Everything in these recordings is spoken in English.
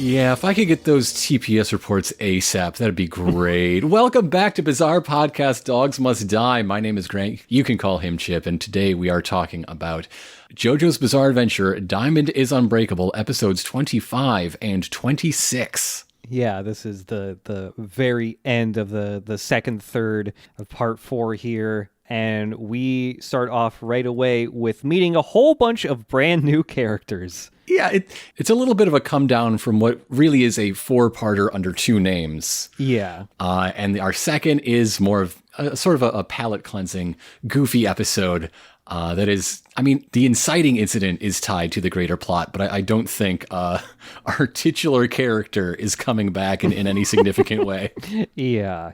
Yeah, if I could get those TPS reports ASAP, that'd be great. Welcome back to Bizarre Podcast Dogs Must Die. My name is Grant. You can call him Chip, and today we are talking about JoJo's Bizarre Adventure, Diamond is Unbreakable, episodes 25 and 26. Yeah, this is the very end of the second third of part 4 here. And we start off right away with meeting a whole bunch of brand new characters. Yeah, it's a little bit of a come down from what really is a 4-parter under 2 names. Yeah. And our second is more of sort of a palate cleansing, goofy episode. That is, I mean, the inciting incident is tied to the greater plot, but I don't think our titular character is coming back in any significant way. Yeah.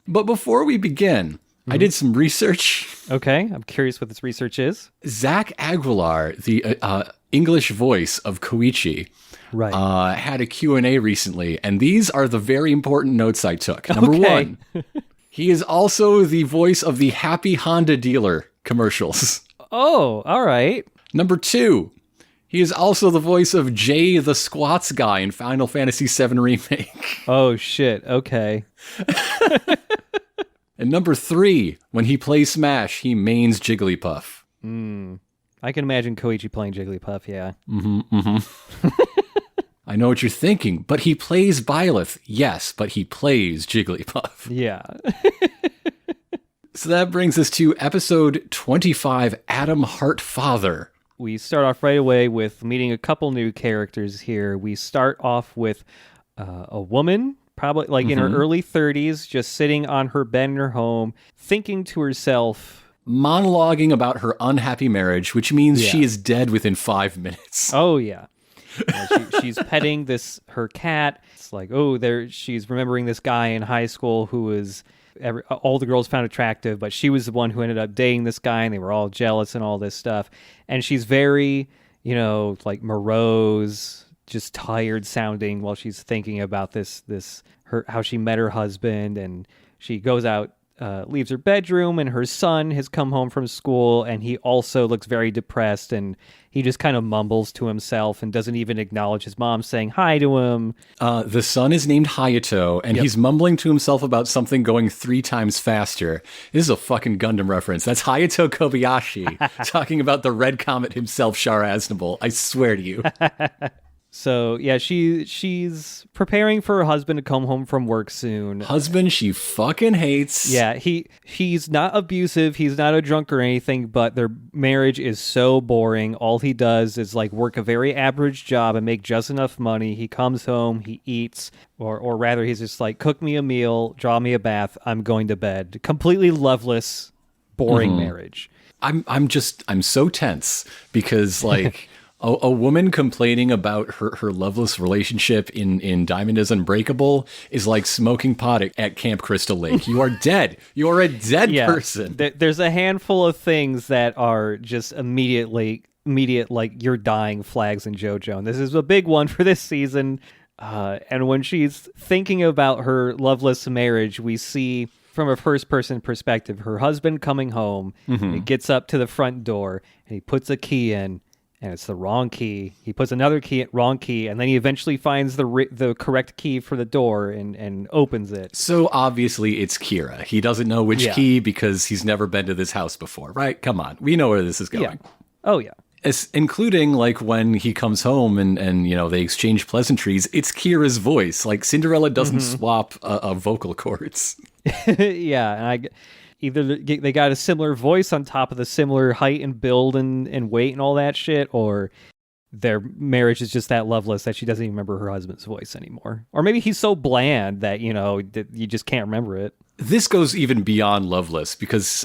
But before we begin, I did some research. Okay, I'm curious what this research is. Zach Aguilar, the English voice of Koichi, right, had a Q&A recently, and these are the very important notes I took. Number 1, he is also the voice of the Happy Honda Dealer commercials. Oh, all right. Number 2, he is also the voice of Jay the Squats guy in Final Fantasy VII Remake. Oh, shit. Okay. And number 3, when he plays Smash, he mains Jigglypuff. I can imagine Koichi playing Jigglypuff, yeah. I know what you're thinking, but he plays Byleth. Yes, but he plays Jigglypuff. Yeah. So that brings us to episode 25, Adam Heartfather. We start off right away with meeting a couple new characters here. We start off with a woman, probably like in her early 30s, just sitting on her bed in her home, thinking to herself. Monologuing about her unhappy marriage, which means she is dead within 5 minutes. Oh, yeah. She's petting her cat. It's like, she's remembering this guy in high school who was all the girls found attractive, but she was the one who ended up dating this guy, and they were all jealous and all this stuff. And she's very, like morose, just tired sounding while she's thinking about how she met her husband. And she goes out, leaves her bedroom, and her son has come home from school, and he also looks very depressed, and he just kind of mumbles to himself and doesn't even acknowledge his mom saying hi to him. The son is named Hayato, and he's mumbling to himself about something going 3 times faster. This is a fucking Gundam reference. That's Hayato Kobayashi talking about the Red Comet himself, Char Aznable. I swear to you. So, yeah, she's preparing for her husband to come home from work soon. Husband she fucking hates. Yeah, he's not abusive, he's not a drunk or anything, but their marriage is so boring. All he does is like work a very average job and make just enough money. He comes home, he eats, or rather he's just like, cook me a meal, draw me a bath, I'm going to bed. Completely loveless, boring marriage. I'm so tense because like a woman complaining about her loveless relationship in Diamond is Unbreakable is like smoking pot at Camp Crystal Lake. You are dead. You are a dead person. There's a handful of things that are just immediate, like you're dying flags in JoJo. And this is a big one for this season. And when she's thinking about her loveless marriage, we see from a first-person perspective, her husband coming home, he gets up to the front door, and he puts a key in, and it's the wrong key. He puts another key, wrong key, and then he eventually finds the correct key for the door and opens it. So obviously it's Kira. He doesn't know which key because he's never been to this house before, right? Come on. We know where this is going. Yeah. Oh, yeah. Including like when he comes home and they exchange pleasantries, it's Kira's voice. Like Cinderella doesn't swap vocal cords. Yeah, and either they got a similar voice on top of the similar height and build and weight and all that shit, or their marriage is just that loveless that she doesn't even remember her husband's voice anymore. Or maybe he's so bland that, that you just can't remember it. This goes even beyond loveless because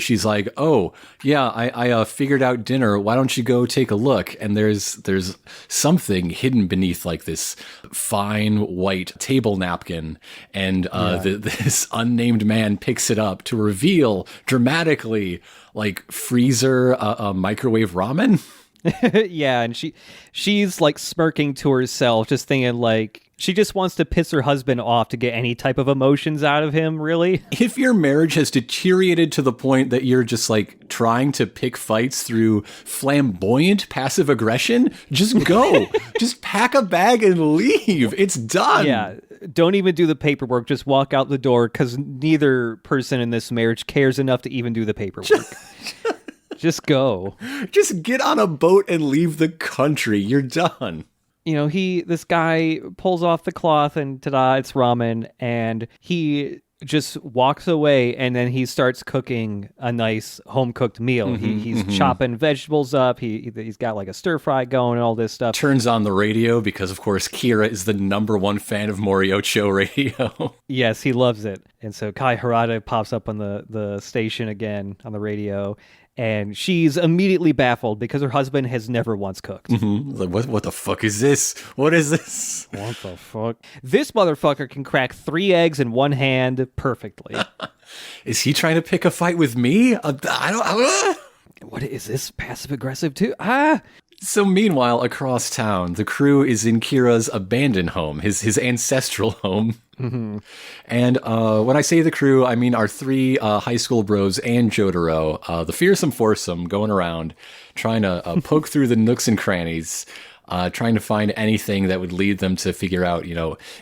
she's like, oh, yeah, I figured out dinner. Why don't you go take a look? And there's something hidden beneath like this fine white table napkin. And this unnamed man picks it up to reveal dramatically like freezer microwave ramen. Yeah, and she's like smirking to herself, just thinking like she just wants to piss her husband off to get any type of emotions out of him, really. If your marriage has deteriorated to the point that you're just like trying to pick fights through flamboyant passive aggression, just go. Just pack a bag and leave. It's done. Yeah, don't even do the paperwork. Just walk out the door because neither person in this marriage cares enough to even do the paperwork. Just go. Just get on a boat and leave the country. You're done. This guy pulls off the cloth and ta-da, it's ramen, and he just walks away, and then he starts cooking a nice home-cooked meal. He's chopping vegetables up. He's got like a stir-fry going and all this stuff. Turns on the radio because, of course, Kira is the #1 fan of Moriocho radio. Yes, he loves it. And so Kai Harada pops up on the station again on the radio, and she's immediately baffled because her husband has never once cooked. Like, what the fuck is this? What is this? What the fuck? This motherfucker can crack 3 eggs in one hand perfectly. Is he trying to pick a fight with me? What is this? Passive aggressive too? So meanwhile, across town, the crew is in Kira's abandoned home, his ancestral home. And when I say the crew, I mean our 3 high school bros and Jotaro, the fearsome foursome going around trying to poke through the nooks and crannies, trying to find anything that would lead them to figure out,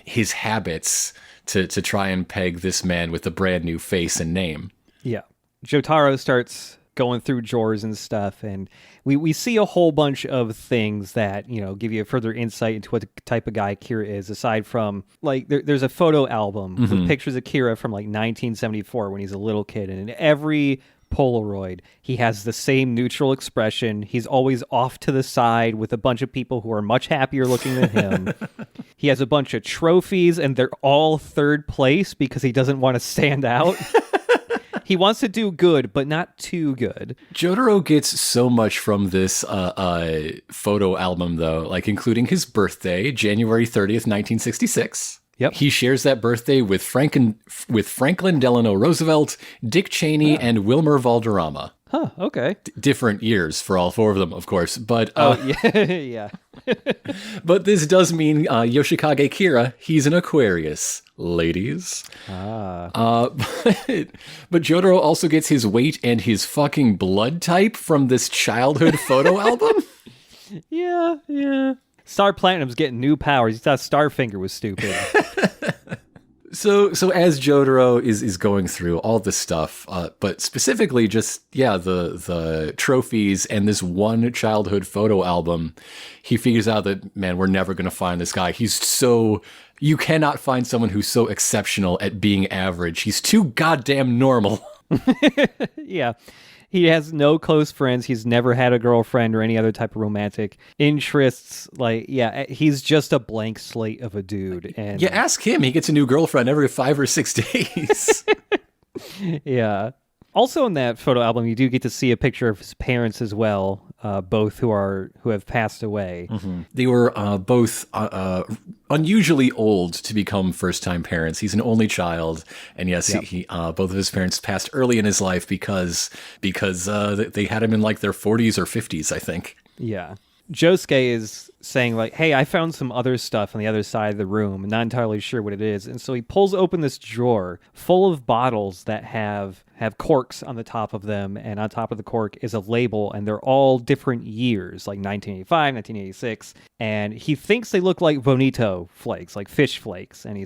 his habits to try and peg this man with a brand new face and name. Yeah. Jotaro starts going through drawers and stuff, and we see a whole bunch of things that give you a further insight into what the type of guy Kira is, aside from like there's a photo album with pictures of Kira from like 1974 when he's a little kid, and in every Polaroid he has the same neutral expression. He's always off to the side with a bunch of people who are much happier looking than him. He has a bunch of trophies and they're all third place because he doesn't want to stand out. He wants to do good, but not too good. Jotaro gets so much from this photo album, though, like including his birthday, January 30th, 1966. Yep. He shares that birthday with Franklin Delano Roosevelt, Dick Cheney, and Wilmer Valderrama. Huh, okay. Different years for all 4 of them, of course. But yeah. but this does mean Yoshikage Kira, he's an Aquarius, ladies. But Jotaro also gets his weight and his fucking blood type from this childhood photo album. Yeah. Star Platinum's getting new powers. He thought Starfinger was stupid. So as Jotaro is going through all this stuff, but specifically just, the trophies and this one childhood photo album, he figures out that, man, we're never going to find this guy. You cannot find someone who's so exceptional at being average. He's too goddamn normal. Yeah. He has no close friends. He's never had a girlfriend or any other type of romantic interests. He's just a blank slate of a dude. And ask him. He gets a new girlfriend every 5 or 6 days. Yeah. Also in that photo album, you do get to see a picture of his parents as well, both who have passed away. They were both unusually old to become first-time parents. He's an only child, and yes, he both of his parents passed early in his life because they had him in like their 40s or 50s, I think. Yeah. Josuke is saying like, hey, I found some other stuff on the other side of the room. I'm not entirely sure what it is. And so he pulls open this drawer full of bottles that have corks on the top of them. And on top of the cork is a label. And they're all different years, like 1985, 1986. And he thinks they look like bonito flakes, like fish flakes. And he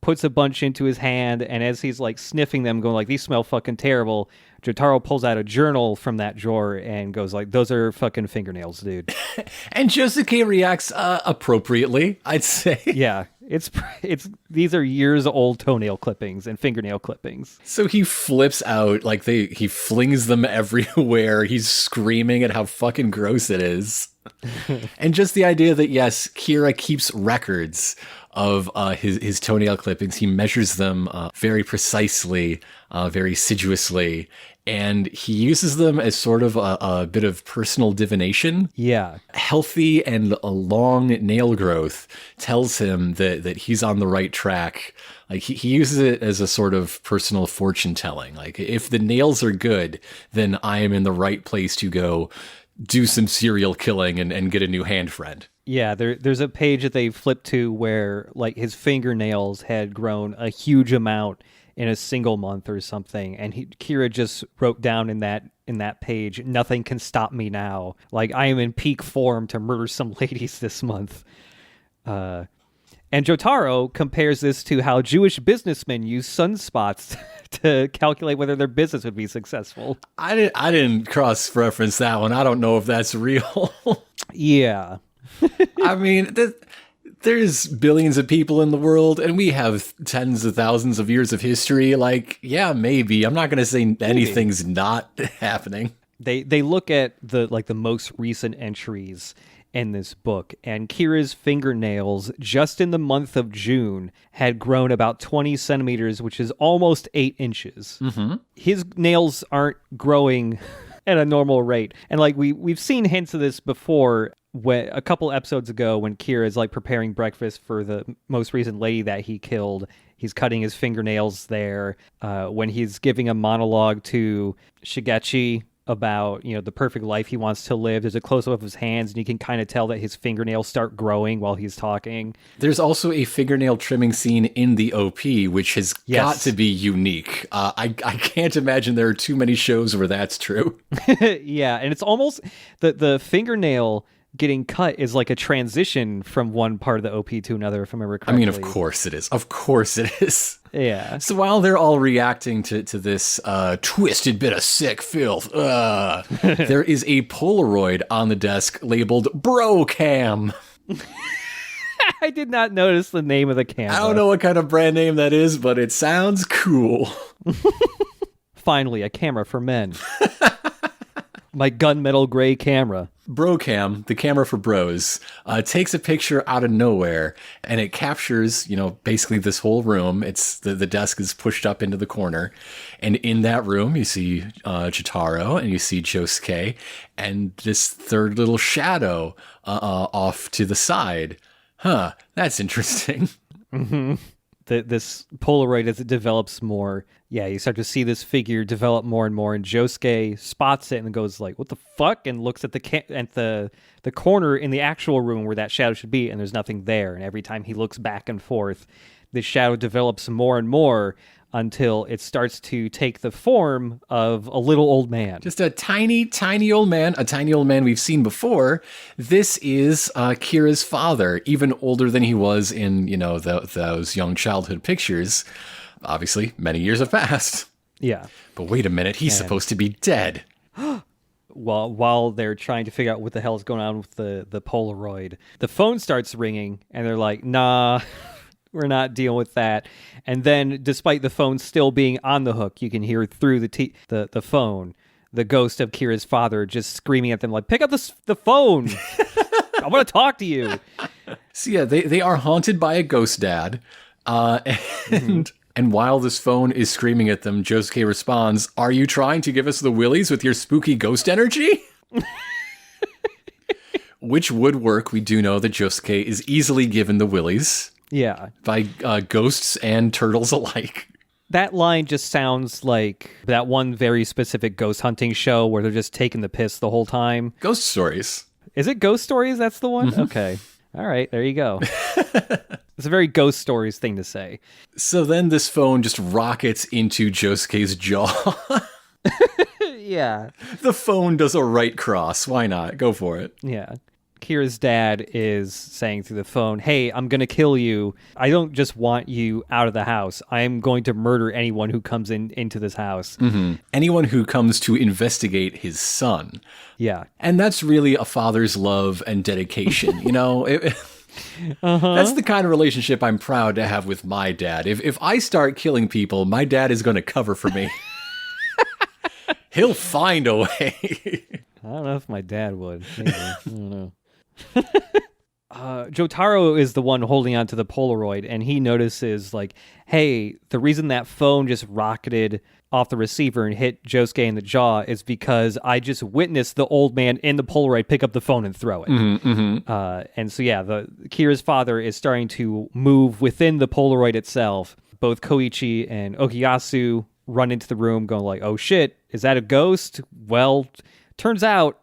puts a bunch into his hand. And as he's like sniffing them, going like, these smell fucking terrible, Jotaro pulls out a journal from that drawer and goes like, those are fucking fingernails, dude. And Josuke reacts appropriately, I'd say. Yeah, it's these are years old toenail clippings and fingernail clippings. So he flips out, like he flings them everywhere. He's screaming at how fucking gross it is. And just the idea that, yes, Kira keeps records of his toenail clippings. He measures them very precisely, very assiduously, and he uses them as sort of a bit of personal divination. Yeah. Healthy and a long nail growth tells him that he's on the right track. Like he uses it as a sort of personal fortune telling. Like if the nails are good, then I am in the right place to go do some serial killing and get a new hand friend. Yeah, there's a page that they flipped to where like his fingernails had grown a huge amount in a single month or something, and Kira just wrote down in that page, "Nothing can stop me now. Like I am in peak form to murder some ladies this month." And Jotaro compares this to how Jewish businessmen use sunspots to calculate whether their business would be successful. I didn't cross-reference that one. I don't know if that's real. Yeah. I mean, there's billions of people in the world, and we have tens of thousands of years of history. Like, yeah, maybe. I'm not going to say anything's not happening. They look at the most recent entries in this book, and Kira's fingernails just in the month of June had grown about 20 centimeters, which is almost 8 inches. Mm-hmm. His nails aren't growing at a normal rate. And like we've seen hints of this before a couple episodes ago when Kira is like preparing breakfast for the most recent lady that he killed. He's cutting his fingernails there. When he's giving a monologue to Shigechi about, the perfect life he wants to live, there's a close-up of his hands, and you can kind of tell that his fingernails start growing while he's talking. There's also a fingernail trimming scene in the OP, which has got to be unique. I can't imagine there are too many shows where that's true. Yeah, and it's almost the fingernail getting cut is like a transition from one part of the OP to another, if I remember correctly. I mean, of course it is. Of course it is. Yeah. So while they're all reacting to this twisted bit of sick filth, there is a Polaroid on the desk labeled Bro Cam. I did not notice the name of the camera. I don't know what kind of brand name that is, but it sounds cool. Finally, a camera for men. My gunmetal gray camera. Brocam, the camera for bros, takes a picture out of nowhere, and it captures, basically this whole room. It's the desk is pushed up into the corner, and in that room you see Jotaro and you see Josuke and this third little shadow off to the side. Huh, that's interesting. Mm-hmm. This Polaroid, as it develops more, you start to see this figure develop more and more, and Josuke spots it and goes like, "What the fuck?" and looks at the corner in the actual room where that shadow should be, and there's nothing there. And every time he looks back and forth, the shadow develops more and more until it starts to take the form of a little old man. Just a tiny, tiny old man, we've seen before. This is Kira's father, even older than he was in, those young childhood pictures. Obviously, many years have passed. Yeah. But wait a minute, he's supposed to be dead. While they're trying to figure out what the hell is going on with the Polaroid, the phone starts ringing, and they're like, nah, we're not dealing with that. And then, despite the phone still being on the hook, you can hear through the phone the ghost of Kira's father just screaming at them like, "Pick up the phone! I want to talk to you!" So yeah, they are haunted by a ghost dad, and while this phone is screaming at them, Josuke responds, "Are you trying to give us the willies with your spooky ghost energy?" Which would work. We do know that Josuke is easily given the willies. Yeah. By ghosts and turtles alike. That line just sounds like that one very specific ghost hunting show where they're just taking the piss the whole time. Ghost Stories. Is it Ghost Stories? That's the one? Mm-hmm. Okay. All right. There you go. It's a very Ghost Stories thing to say. So then this phone just rockets into Josuke's jaw. Yeah. The phone does a right cross. Why not? Go for it. Yeah. Kira's dad is saying through the phone, "Hey, I'm going to kill you. I don't just want you out of the house. I am going to murder anyone who comes into this house." Mm-hmm. Anyone who comes to investigate his son. Yeah. And that's really a father's love and dedication. That's the kind of relationship I'm proud to have with my dad. If I start killing people, my dad is going to cover for me. He'll find a way. I don't know if my dad would. Maybe. I don't know. Jotaro is the one holding on to the Polaroid, and he notices, like, hey, the reason that phone just rocketed off the receiver and hit Josuke in the jaw is because I just witnessed the old man in the Polaroid pick up the phone and throw it. And so, yeah, Kira's father is starting to move within the Polaroid itself. Both Koichi and Okuyasu run into the room going like, oh shit, is that a ghost? Well, turns out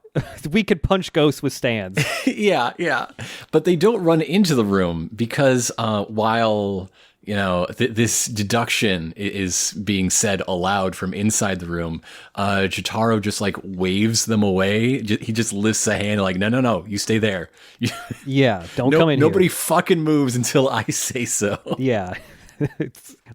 we could punch ghosts with stands. Yeah. But they don't run into the room because while, this deduction is being said aloud from inside the room, Jotaro just like waves them away. He just lifts a hand like, no, you stay there. Yeah, don't come in Nobody here. fucking moves until I say so. Yeah.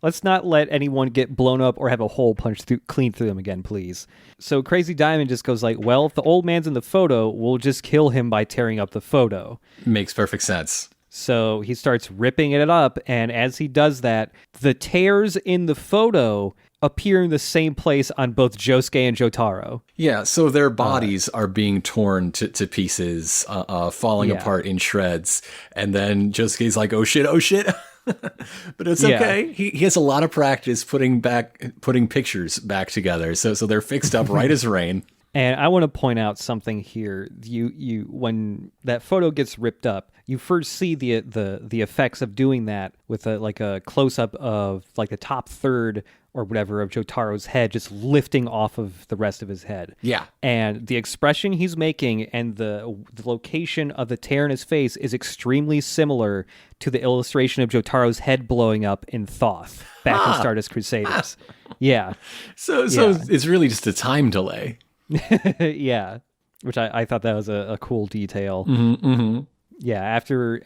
Let's not let anyone get blown up or have a hole punched clean through them again, please. So Crazy Diamond just goes like, well, if the old man's in the photo, we'll just kill him by tearing up the photo. Makes perfect sense. So he starts ripping it up, and as he does that, the tears in the photo appear in the same place on both Josuke and Jotaro. Yeah, so their bodies are being torn to pieces, falling apart in shreds, and then Josuke's like, oh shit. But it's okay. He has a lot of practice putting pictures back together, so they're fixed up right as rain. And I want to point out something here. You when that photo gets ripped up, you first see the effects of doing that with a close up of like the top third or whatever of Jotaro's head just lifting off of the rest of his head. Yeah. And the expression he's making and the location of the tear in his face is extremely similar to the illustration of Jotaro's head blowing up in Thoth back in Stardust Crusaders. Yeah. So it's really just a time delay. Yeah. Which I thought that was a cool detail. Yeah, after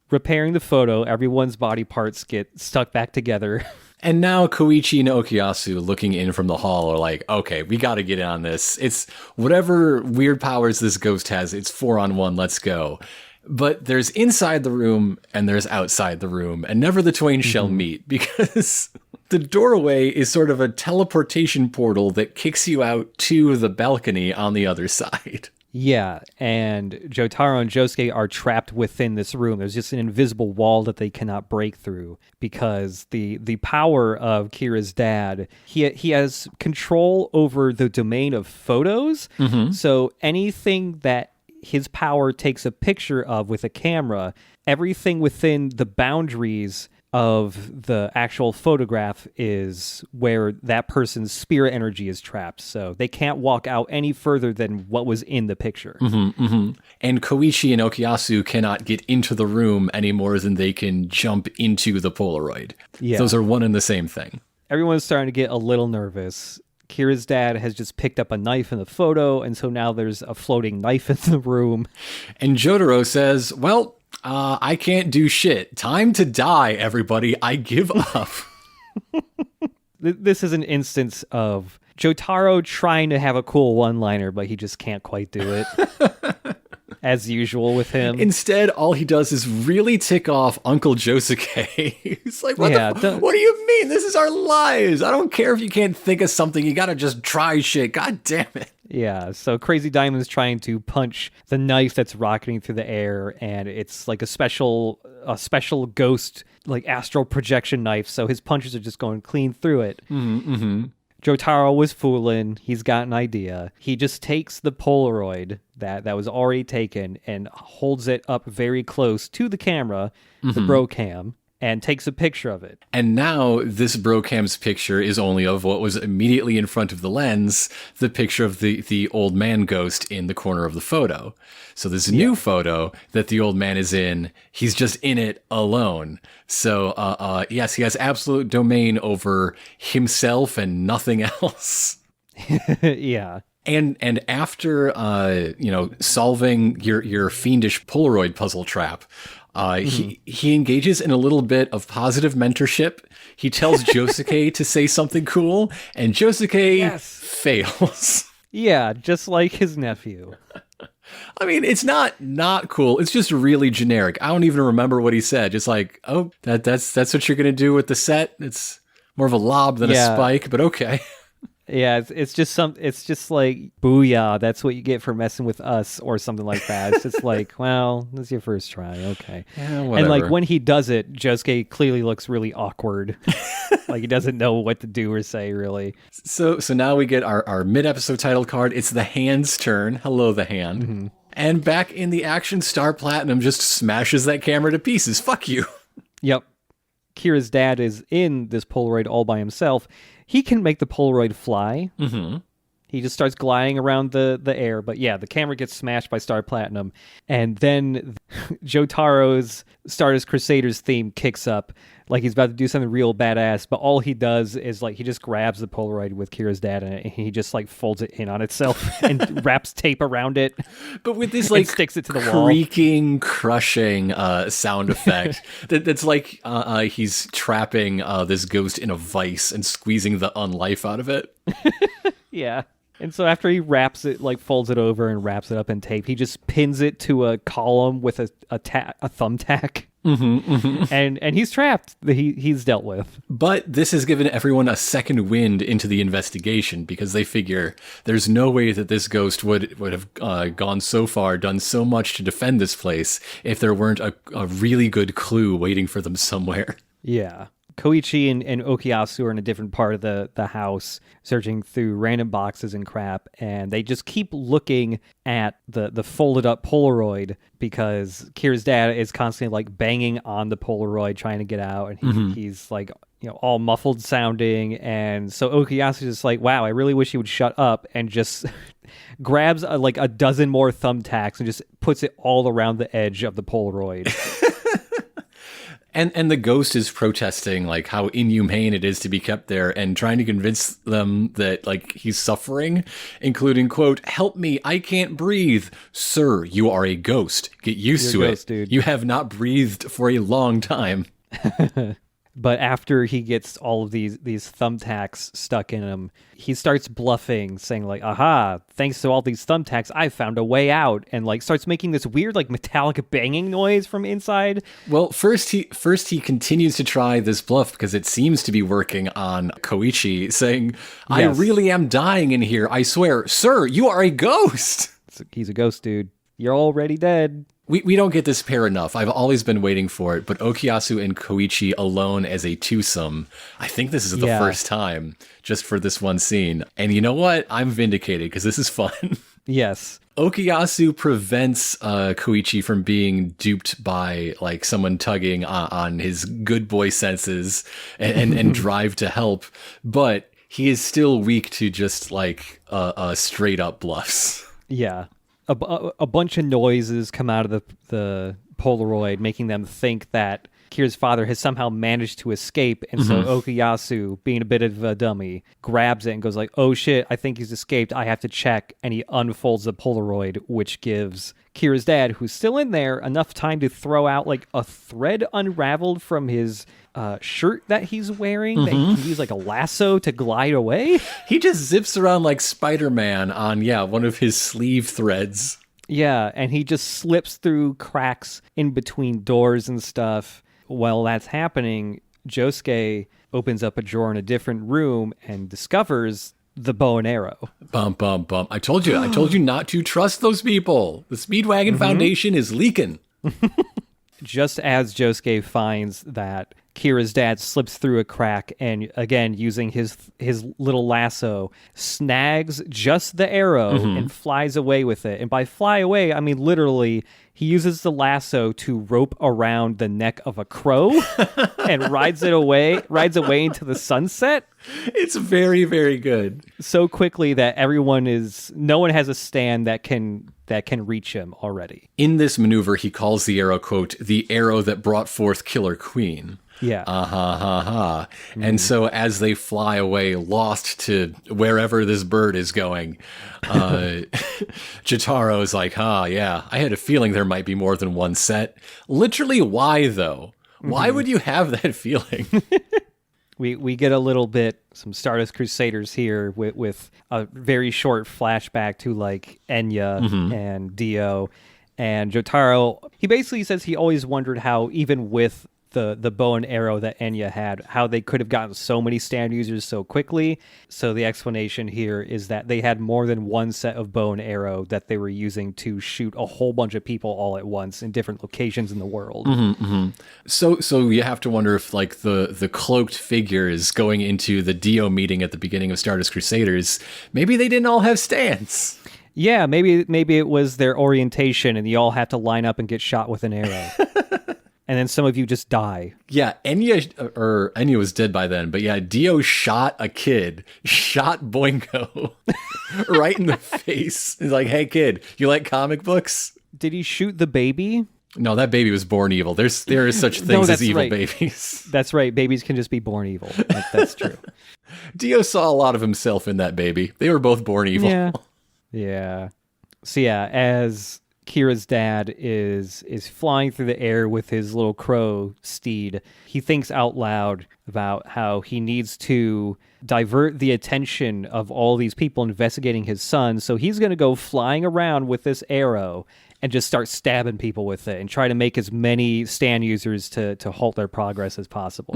repairing the photo, everyone's body parts get stuck back together. And now Koichi and Okuyasu looking in from the hall are like, okay, we got to get in on this. It's whatever weird powers this ghost has, it's 4-on-1, let's go. But there's inside the room and there's outside the room, and never the twain shall meet, because the doorway is sort of a teleportation portal that kicks you out to the balcony on the other side. Yeah, and Jotaro and Josuke are trapped within this room. There's just an invisible wall that they cannot break through because the power of Kira's dad, he has control over the domain of photos. So anything that his power takes a picture of with a camera, everything within the boundaries of the actual photograph is where that person's spirit energy is trapped. So they can't walk out any further than what was in the picture. And Koichi and Okuyasu cannot get into the room any more than they can jump into the Polaroid. Yeah. Those are one and the same thing. Everyone's starting to get a little nervous. Kira's dad has just picked up a knife in the photo, and so now there's a floating knife in the room. And Jotaro says, well, I can't do shit. Time to die, everybody. I give up. This is an instance of Jotaro trying to have a cool one-liner, but he just can't quite do it. As usual with him. Instead, all he does is really tick off Uncle Josuke. He's like, what do you mean? This is our lives. I don't care if you can't think of something. You gotta just try shit. God damn it. Yeah, so Crazy Diamond's trying to punch the knife that's rocketing through the air, and it's like a special ghost, like astral projection knife, so his punches are just going clean through it. Jotaro was fooling. He's got an idea. He just takes the Polaroid that was already taken and holds it up very close to the camera, the Brocam, and takes a picture of it. And now this Brocam's picture is only of what was immediately in front of the lens, the picture of the old man ghost in the corner of the photo. So this new photo that the old man is in, he's just in it alone. So, yes, he has absolute domain over himself and nothing else. Yeah. And after, solving your fiendish Polaroid puzzle trap, he engages in a little bit of positive mentorship. He tells Josuke to say something cool, and Josuke fails. Yeah, just like his nephew. I mean, it's not cool. It's just really generic. I don't even remember what he said. Just like, oh, that's what you're going to do with the set. It's more of a lob than a spike, but okay. Yeah, it's just like booyah, that's what you get for messing with us or something like that. It's just like, well, this is your first try, okay. Yeah, whatever. And like when he does it, Josuke clearly looks really awkward. Like he doesn't know what to do or say, really. So now we get our mid-episode title card. It's the hand's turn. Hello, the hand. Mm-hmm. And back in the action, Star Platinum just smashes that camera to pieces. Fuck you. Yep. Kira's dad is in this Polaroid all by himself. He can make the Polaroid fly. Mm-hmm. He just starts gliding around the air. But yeah, the camera gets smashed by Star Platinum. And then Jotaro's Stardust Crusaders theme kicks up. Like he's about to do something real badass. But all he does is like he just grabs the Polaroid with Kira's dad in it. And he just like folds it in on itself and wraps tape around it. But with this like sticks it to the wall. Creaking, crushing sound effect. That's like he's trapping this ghost in a vice and squeezing the unlife out of it. Yeah. And so after he wraps it, like folds it over and wraps it up in tape, he just pins it to a column with a thumbtack. Mm-hmm, mm-hmm. And he's trapped. He's dealt with. But this has given everyone a second wind into the investigation because they figure there's no way that this ghost would have gone so far, done so much to defend this place if there weren't a really good clue waiting for them somewhere. Yeah. Koichi and Okuyasu are in a different part of the house, searching through random boxes and crap, and they just keep looking at the folded up Polaroid because Kira's dad is constantly like banging on the Polaroid trying to get out, and he's like, you know, all muffled sounding, and so Okuyasu's just like, wow, I really wish he would shut up, and just grabs like a dozen more thumbtacks and just puts it all around the edge of the Polaroid. And the ghost is protesting like how inhumane it is to be kept there and trying to convince them that like he's suffering, including, quote, "Help me, I can't breathe. Sir, you are a ghost. Get used to it. Dude. You have not breathed for a long time." But after he gets all of these thumbtacks stuck in him, he starts bluffing, saying like, aha, thanks to all these thumbtacks, I found a way out, and like starts making this weird like metallic banging noise from inside. Well, first he continues to try this bluff because it seems to be working on Koichi, saying, I really am dying in here, I swear. Sir, you are a ghost. He's a ghost, dude. You're already dead. We don't get this pair enough. I've always been waiting for it, but Okuyasu and Koichi alone as a twosome, I think this is the first time, just for this one scene. And you know what? I'm vindicated, because this is fun. Yes. Okuyasu prevents Koichi from being duped by like someone tugging on his good boy senses and drive to help, but he is still weak to just like straight up bluffs. Yeah. A bunch of noises come out of the Polaroid, making them think that Kira's father has somehow managed to escape, and so Okuyasu, being a bit of a dummy, grabs it and goes like, oh shit, I think he's escaped, I have to check, and he unfolds the Polaroid, which gives Kira's dad, who's still in there, enough time to throw out like a thread unraveled from his shirt that he's wearing that he can use like a lasso to glide away. He just zips around like Spider-Man on, one of his sleeve threads. Yeah, and he just slips through cracks in between doors and stuff. While that's happening, Josuke opens up a drawer in a different room and discovers the bow and arrow. Bum, bum, bum. I told you not to trust those people. The Speedwagon Foundation is leaking. Just as Josuke finds that, Kira's dad slips through a crack and, again, using his little lasso, snags just the arrow and flies away with it. And by fly away, I mean literally, he uses the lasso to rope around the neck of a crow and rides away into the sunset. It's very, very good. So quickly that no one has a stand that can reach him already. In this maneuver, he calls the arrow, quote, the arrow that brought forth Killer Queen. Yeah. And so as they fly away, lost to wherever this bird is going, Jotaro is like, I had a feeling there might be more than one set. Literally, why, though? Why would you have that feeling? We get a little bit, some Stardust Crusaders here with a very short flashback to like Enya and Dio. And Jotaro, he basically says he always wondered how, even with the bow and arrow that Enya had, how they could have gotten so many stand users so quickly. So the explanation here is that they had more than one set of bow and arrow that they were using to shoot a whole bunch of people all at once in different locations in the world. So you have to wonder if like the cloaked figures going into the Dio meeting at the beginning of Stardust Crusaders, maybe they didn't all have stands. Yeah, maybe it was their orientation and you all have to line up and get shot with an arrow. And then some of you just die. Yeah, Enya was dead by then, but yeah, Dio shot a kid, shot Boingo right in the face. He's like, hey kid, you like comic books? Did he shoot the baby? No, that baby was born evil. There is such things as evil babies. That's right. Babies can just be born evil. That's true. Dio saw a lot of himself in that baby. They were both born evil. Yeah. So yeah, as Kira's dad is flying through the air with his little crow steed, he thinks out loud about how he needs to divert the attention of all these people investigating his son. So he's going to go flying around with this arrow and just start stabbing people with it and try to make as many stand users to halt their progress as possible.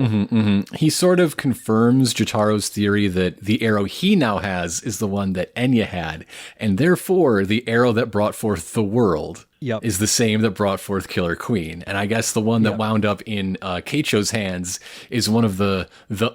He sort of confirms Jotaro's theory that the arrow he now has is the one that Enya had, and therefore the arrow that brought forth the world is the same that brought forth Killer Queen. And I guess the one that wound up in Keicho's hands is one of the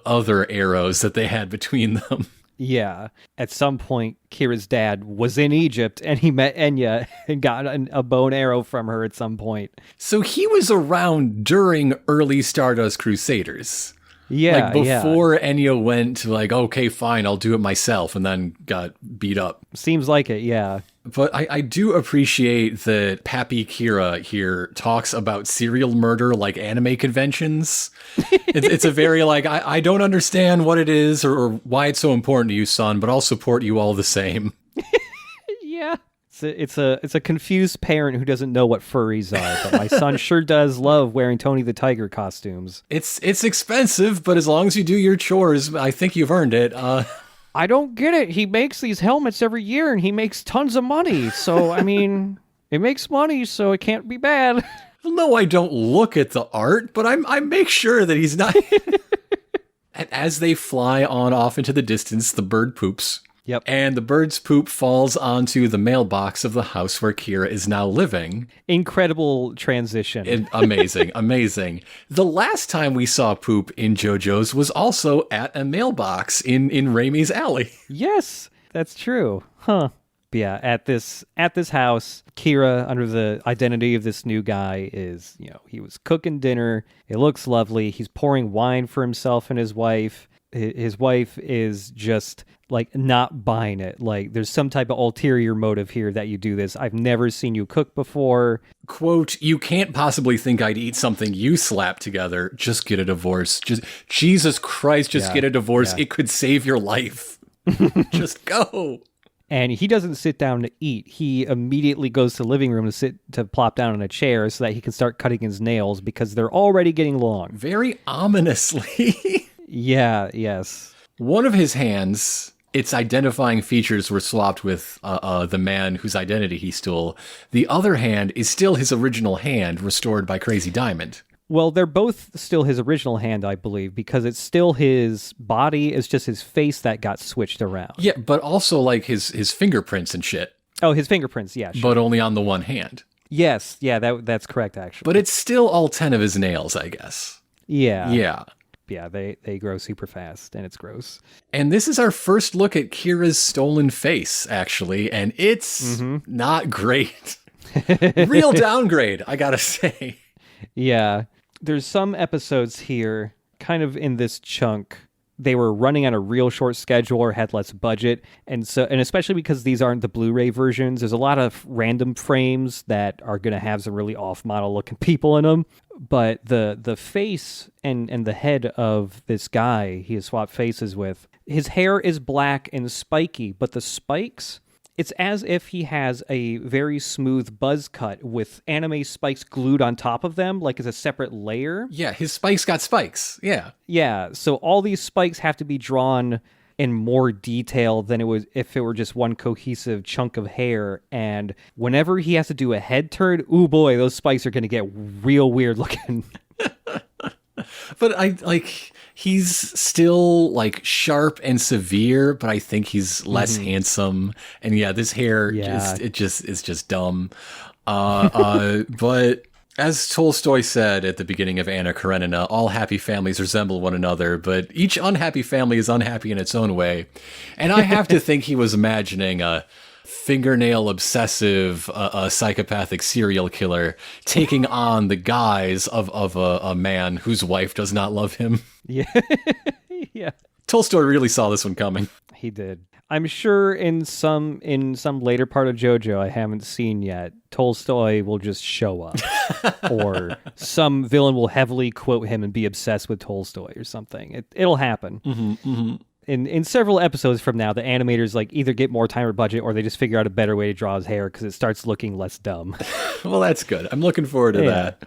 other arrows that they had between them. Yeah. At some point, Kira's dad was in Egypt and he met Enya and got a bow and arrow from her at some point. So he was around during early Stardust Crusaders. Yeah. Like before Enya went to like, okay, fine, I'll do it myself, and then got beat up. Seems like it, yeah. But I do appreciate that Pappy Kira here talks about serial murder like anime conventions. It's a very like, I don't understand what it is or why it's so important to you, son, but I'll support you all the same. Yeah. It's a confused parent who doesn't know what furries are, but my son sure does love wearing Tony the Tiger costumes. It's expensive, but as long as you do your chores, I think you've earned it. I don't get it. He makes these helmets every year and he makes tons of money. So, I mean, it makes money, so it can't be bad. No, I don't look at the art, but I make sure that he's not. And as they fly on off into the distance, the bird poops. Yep. And the bird's poop falls onto the mailbox of the house where Kira is now living. Incredible transition. Amazing. The last time we saw poop in JoJo's was also at a mailbox in Raimi's alley. Yes, that's true. Huh. But yeah, at this house, Kira, under the identity of this new guy, is, he was cooking dinner. It looks lovely. He's pouring wine for himself and his wife. His wife is just like not buying it. Like there's some type of ulterior motive here that you do this. I've never seen you cook before. Quote, you can't possibly think I'd eat something you slapped together. Just get a divorce. Just Jesus Christ, get a divorce. Yeah. It could save your life. Just go. And he doesn't sit down to eat. He immediately goes to the living room to plop down in a chair so that he can start cutting his nails because they're already getting long. Very ominously. Yeah, yes. One of his hands, its identifying features were swapped with the man whose identity he stole. The other hand is still his original hand, restored by Crazy Diamond. Well, they're both still his original hand, I believe, because it's still his body. It's just his face that got switched around. Yeah, but also like his fingerprints and shit. Oh, his fingerprints, yeah. Sure. But only on the one hand. Yes, yeah, that's correct, actually. But it's still all 10 of his nails, I guess. Yeah. Yeah. Yeah, they grow super fast, and it's gross. And this is our first look at Kira's stolen face, actually, and it's not great. Real downgrade, I gotta say. Yeah. There's some episodes here, kind of in this chunk, they were running on a real short schedule or had less budget. And especially because these aren't the Blu-ray versions, there's a lot of random frames that are going to have some really off-model looking people in them. But the face and the head of this guy he has swapped faces with, his hair is black and spiky, but the spikes, it's as if he has a very smooth buzz cut with anime spikes glued on top of them, like as a separate layer. Yeah, his spikes got spikes. Yeah. Yeah, so all these spikes have to be drawn in more detail than it would if it were just one cohesive chunk of hair. And whenever he has to do a head turn, ooh boy, those spikes are going to get real weird looking. But I like he's still like sharp and severe, but I think he's less handsome. And yeah, this hair is just dumb. But as Tolstoy said at the beginning of Anna Karenina, all happy families resemble one another, but each unhappy family is unhappy in its own way. And I have to think he was imagining a fingernail obsessive, a psychopathic serial killer taking on the guise of a man whose wife does not love him. Yeah. Yeah. Tolstoy really saw this one coming. He did. I'm sure in some later part of JoJo I haven't seen yet, Tolstoy will just show up. Or some villain will heavily quote him and be obsessed with Tolstoy or something. It'll happen. In several episodes from now, the animators like either get more time or budget, or they just figure out a better way to draw his hair because it starts looking less dumb. Well, that's good. I'm looking forward to that.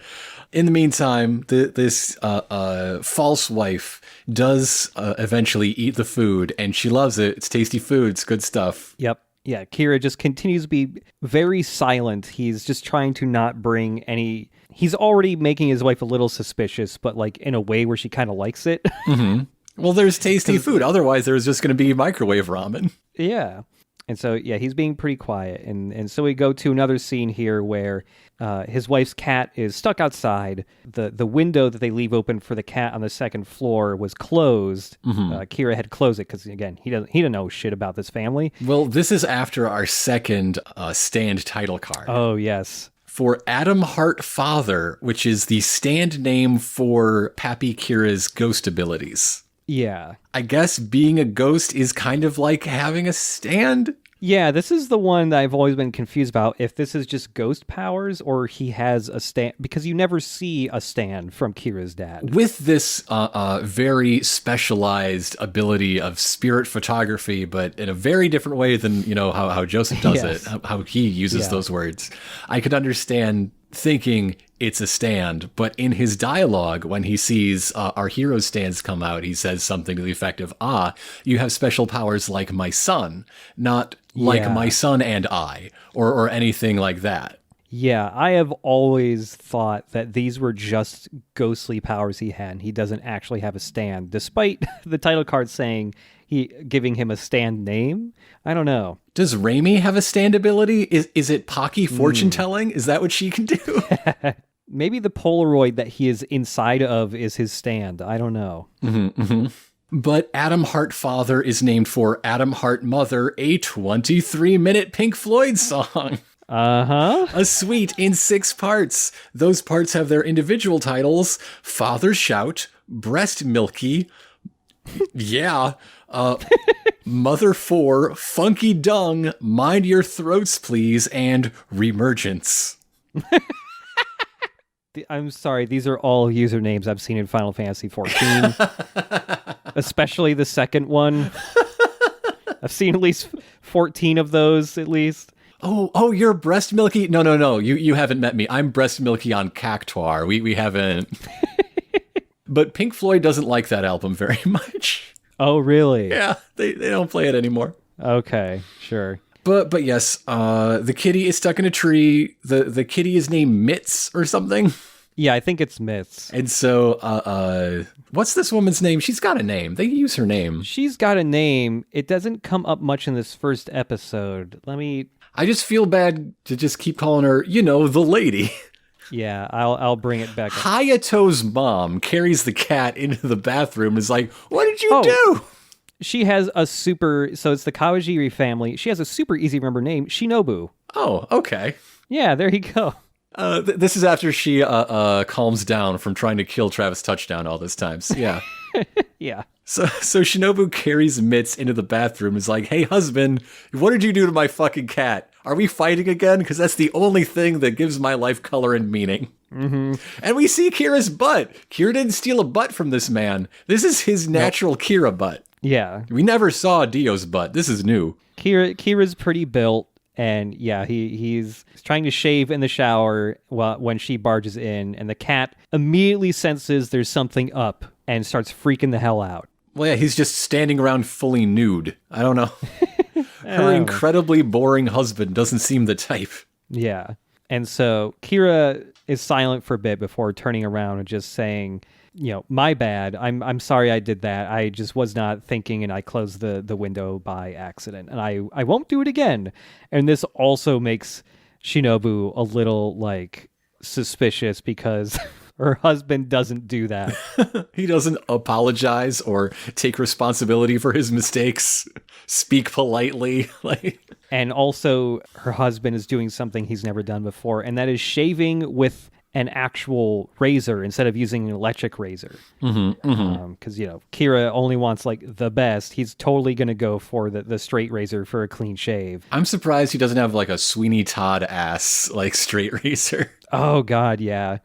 In the meantime, this false wife does eventually eat the food, and she loves it. It's tasty food. It's good stuff. Yep. Yeah, Kira just continues to be very silent. He's just trying to not bring any... He's already making his wife a little suspicious, but like in a way where she kind of likes it. Well, there's tasty food. Otherwise, there's just going to be microwave ramen. Yeah. And so, yeah, he's being pretty quiet. And so we go to another scene here where his wife's cat is stuck outside. The window that they leave open for the cat on the second floor was closed. Kira had closed it because, again, he didn't know shit about this family. Well, this is after our second stand title card. Oh, yes. For Adam Hart Father, which is the stand name for Pappy Kira's ghost abilities. Yeah. I guess being a ghost is kind of like having a stand. Yeah, this is the one that I've always been confused about, if this is just ghost powers or he has a stand, because you never see a stand from Kira's dad. With this very specialized ability of spirit photography, but in a very different way than, how Joseph does it, how he uses those words, I could understand thinking it's a stand, but in his dialogue, when he sees our hero's stands come out, he says something to the effect of, you have special powers like my son, not like my son and I, or anything like that. Yeah, I have always thought that these were just ghostly powers he had, and he doesn't actually have a stand, despite the title card saying giving him a stand name. I don't know. Does Raimi have a stand ability? Is it Pocky fortune telling? Is that what she can do? Maybe the Polaroid that he is inside of is his stand. I don't know. But Adam Hart Father is named for Adam Hart Mother, a 23-minute Pink Floyd song. A suite in 6 parts. Those parts have their individual titles: Father Shout, Breast Milky, Mother 4, Funky Dung, Mind Your Throats Please, and Remergence. I'm sorry, these are all usernames I've seen in Final Fantasy XIV. Especially the second one. I've seen at least 14 of those, at least. Oh, you're Breast Milky? No. You haven't met me. I'm Breast Milky on Cactuar. We haven't. But Pink Floyd doesn't like that album very much. Oh, really? Yeah, they don't play it anymore. Okay, sure. But yes, the kitty is stuck in a tree. The kitty is named Mitz or something. Yeah, I think it's Mitz. And so, what's this woman's name? She's got a name. They use her name. She's got a name. It doesn't come up much in this first episode. I just feel bad to just keep calling her, the lady. Yeah, I'll bring it back up. Hayato's mom carries the cat into the bathroom and is like, what did you do? She has so it's the Kawajiri family. She has a super easy to remember name, Shinobu. Oh, okay. Yeah, there you go. This is after she calms down from trying to kill Travis Touchdown all this time. So, yeah. Yeah. So Shinobu carries Mitz into the bathroom and is like, hey, husband, what did you do to my fucking cat? Are we fighting again? Because that's the only thing that gives my life color and meaning. And we see Kira's butt. Kira didn't steal a butt from this man. This is his natural Kira butt. Yeah. We never saw Dio's butt. This is new. Kira's pretty built. And yeah, he's trying to shave in the shower when she barges in. And the cat immediately senses there's something up and starts freaking the hell out. Well, yeah, he's just standing around fully nude. I don't know. Her incredibly boring husband doesn't seem the type. Yeah. And so Kira is silent for a bit before turning around and just saying, my bad. I'm sorry I did that. I just was not thinking, and I closed the window by accident, and I won't do it again. And this also makes Shinobu a little like suspicious because her husband doesn't do that. He doesn't apologize or take responsibility for his mistakes, speak politely. And also her husband is doing something he's never done before, and that is shaving with an actual razor instead of using an electric razor. Because, Kira only wants like the best. He's totally going to go for the straight razor for a clean shave. I'm surprised he doesn't have like a Sweeney Todd ass like straight razor. Oh, God, yeah.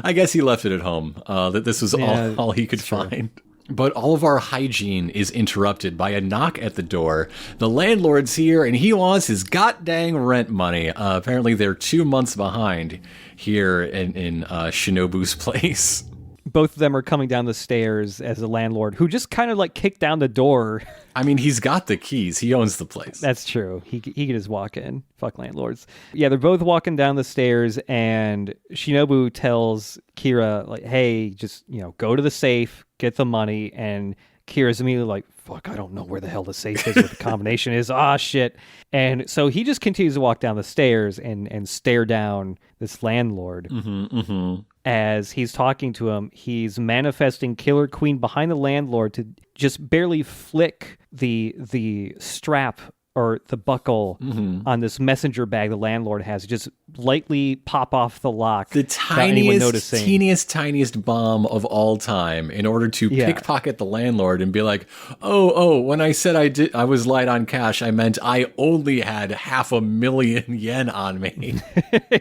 I guess he left it at home. That this was all he could find. But all of our hygiene is interrupted by a knock at the door. The landlord's here, and he wants his goddamn rent money. Apparently, they're 2 months behind here in Shinobu's place. Both of them are coming down the stairs as the landlord, who just kind of like kicked down the door. I mean, he's got the keys. He owns the place. That's true. He can just walk in. Fuck landlords. Yeah, they're both walking down the stairs, and Shinobu tells Kira, like, hey, just, go to the safe, get the money, and Kira's immediately like, fuck, I don't know where the hell the safe is, what the combination is. Ah, shit. And so he just continues to walk down the stairs and stare down this landlord. As he's talking to him, he's manifesting Killer Queen behind the landlord to just barely flick the strap or the buckle on this messenger bag the landlord has, just lightly pop off the lock. The tiniest bomb of all time in order to pickpocket the landlord and be like, oh, when I said I was light on cash, I meant I only had 500,000 yen on me.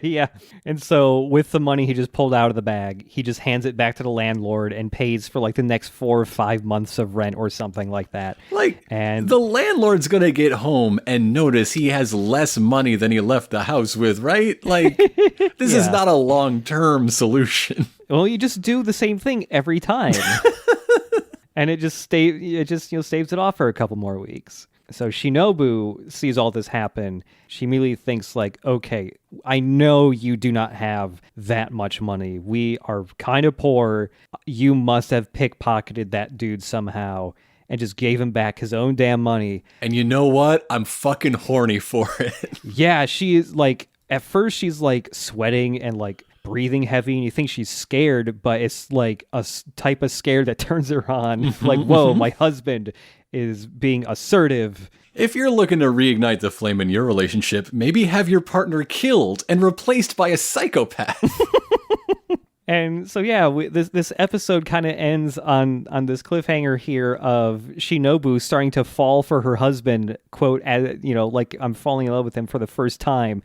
Yeah. And so with the money he just pulled out of the bag, he just hands it back to the landlord and pays for like the next 4 or 5 months of rent or something like that. And the landlord's going to get home and notice he has less money than he left the house with, right? Like, this is not a long-term solution. Well, you just do the same thing every time. And it just saves it off for a couple more weeks. So Shinobu sees all this happen. She immediately thinks like, okay, I know you do not have that much money. We are kind of poor. You must have pickpocketed that dude somehow and just gave him back his own damn money. And you know what? I'm fucking horny for it. Yeah, she is like, at first she's like sweating and like breathing heavy, and you think she's scared, but it's like a type of scared that turns her on. Like, whoa, my husband is being assertive. If you're looking to reignite the flame in your relationship, maybe have your partner killed and replaced by a psychopath. And so, yeah, this episode kind of ends on this cliffhanger here of Shinobu starting to fall for her husband, quote, as, like, I'm falling in love with him for the first time,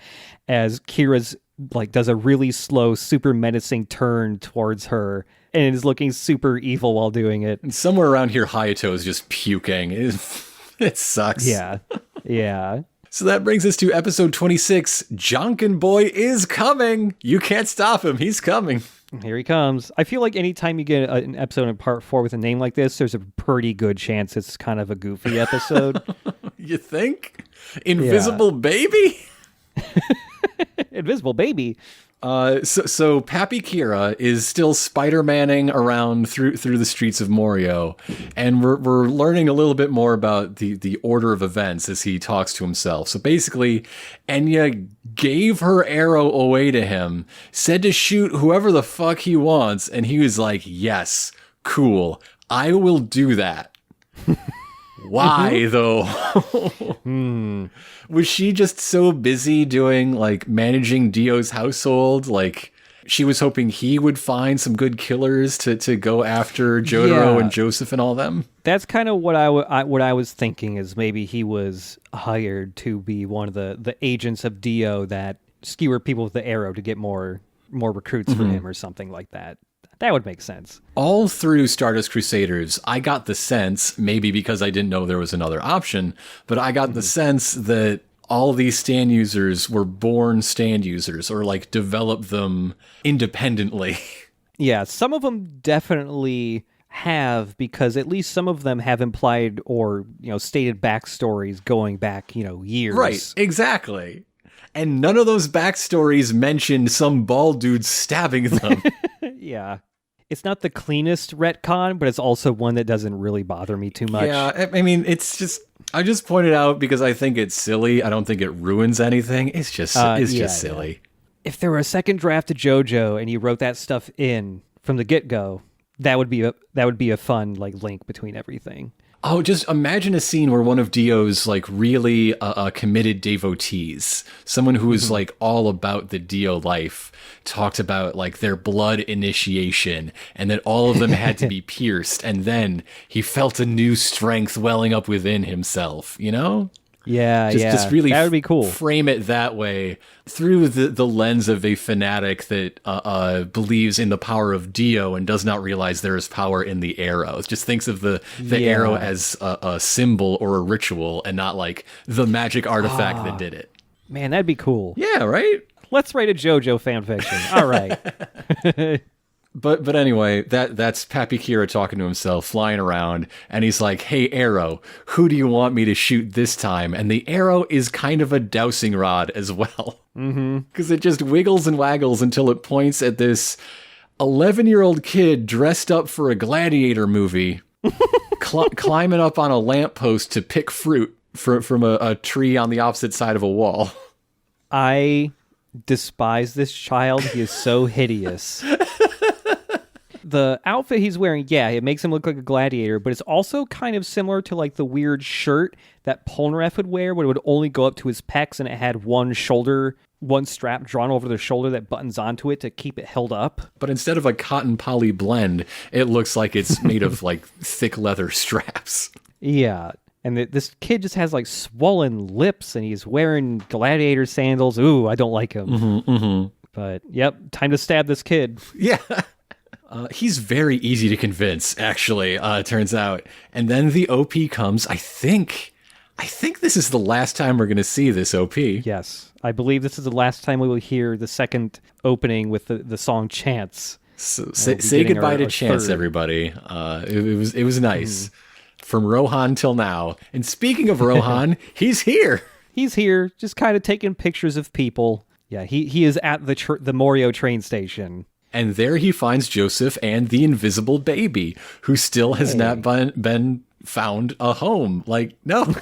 as Kira's like does a really slow, super menacing turn towards her and is looking super evil while doing it. And somewhere around here, Hayato is just puking. It sucks. Yeah. Yeah. So that brings us to episode 26. Jonkin Boy is coming. You can't stop him. He's coming. Here he comes. I feel like anytime you get an episode in part 4 with a name like this, there's a pretty good chance it's kind of a goofy episode. You think? Invisible Baby? Invisible Baby. So Pappy Kira is still Spider-Manning around through the streets of Morio, and we're learning a little bit more about the order of events as he talks to himself. So basically, Enya gave her arrow away to him, said to shoot whoever the fuck he wants, and he was like, yes, cool, I will do that. Why, though? Was she just so busy doing, like, managing Dio's household? Like, she was hoping he would find some good killers to go after Jotaro and Joseph and all them? That's kind of what I was thinking, is maybe he was hired to be one of the agents of Dio that skewer people with the arrow to get more recruits for him or something like that. That would make sense. All through Stardust Crusaders, I got the sense, maybe because I didn't know there was another option, but I got the sense that all these stand users were born stand users or like developed them independently. Yeah, some of them definitely have, because at least some of them have implied or, stated backstories going back, years. Right, exactly. And none of those backstories mentioned some bald dude stabbing them. Yeah. it's not the cleanest retcon, but it's also one that doesn't really bother me too much. Yeah, I mean, it's just, I just pointed out because I think it's silly. I don't think it ruins anything. It's just silly. Yeah. If there were a second draft of JoJo and you wrote that stuff in from the get-go, that would be a fun like link between everything. Oh, just imagine a scene where one of Dio's like really committed devotees, someone who is like all about the Dio life, talked about like their blood initiation and that all of them had to be pierced. And then he felt a new strength welling up within himself, you know? Yeah, just really that would be cool. Frame it that way through the lens of a fanatic that believes in the power of Dio and does not realize there is power in the arrow. Just thinks of the arrow as a symbol or a ritual and not like the magic artifact that did it. Man, that'd be cool. Yeah, right? Let's write a JoJo fanfiction. All right. But anyway, that's Pappy Kira talking to himself, flying around, and he's like, "Hey, arrow, who do you want me to shoot this time?" And the arrow is kind of a dowsing rod as well. Because it just wiggles and waggles until it points at this 11-year-old kid dressed up for a gladiator movie, climbing up on a lamppost to pick fruit from a tree on the opposite side of a wall. I despise this child. He is so hideous. The outfit he's wearing, yeah, it makes him look like a gladiator, but it's also kind of similar to like the weird shirt that Polnareff would wear, where it would only go up to his pecs and it had one strap drawn over the shoulder that buttons onto it to keep it held up. But instead of a cotton poly blend, it looks like it's made of like thick leather straps. Yeah. And this kid just has like swollen lips and he's wearing gladiator sandals. Ooh, I don't like him. But yep, time to stab this kid. Yeah. He's very easy to convince, actually, it turns out. And then the OP comes. I think this is the last time we're going to see this OP. Yes. I believe this is the last time we will hear the second opening with the song Chance. So say goodbye to Chance, third. Everybody. It was nice. From Rohan till now. And speaking of Rohan, he's here. He's here, just kind of taking pictures of people. Yeah, he is at the Morio train station. And there he finds Joseph and the invisible baby, who still has not been found a home. Like, no,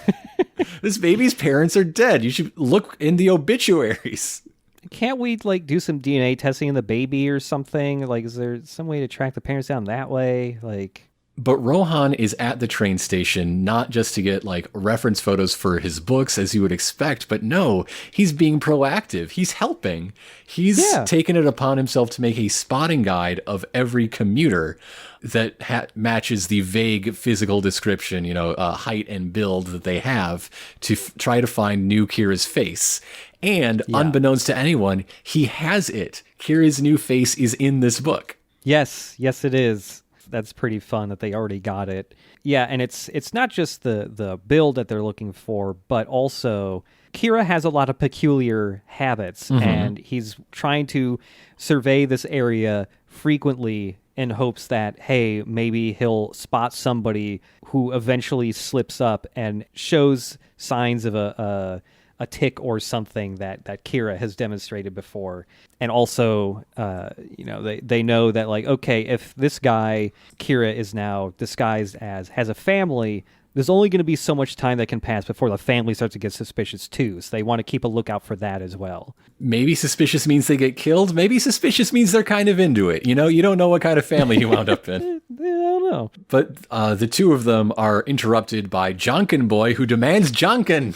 this baby's parents are dead. You should look in the obituaries. Can't we, like, do some DNA testing in the baby or something? Like, is there some way to track the parents down that way? Like... But Rohan is at the train station, not just to get, like, reference photos for his books, as you would expect, but no, he's being proactive. He's helping. He's taken it upon himself to make a spotting guide of every commuter that matches the vague physical description, height and build that they have to try to find new Kira's face. And unbeknownst to anyone, he has it. Kira's new face is in this book. Yes, it is. That's pretty fun that they already got it. Yeah, and it's not just the build that they're looking for, but also Kira has a lot of peculiar habits, and he's trying to survey this area frequently in hopes that, hey, maybe he'll spot somebody who eventually slips up and shows signs of a tick or something that Kira has demonstrated before. And also, they know that, like, okay, if this guy, Kira, is now disguised as, has a family, there's only going to be so much time that can pass before the family starts to get suspicious too. So they want to keep a lookout for that as well. Maybe suspicious means they get killed. Maybe suspicious means they're kind of into it. You don't know what kind of family you wound up in. I don't know. But the two of them are interrupted by Jonkin Boy, who demands Jonkin.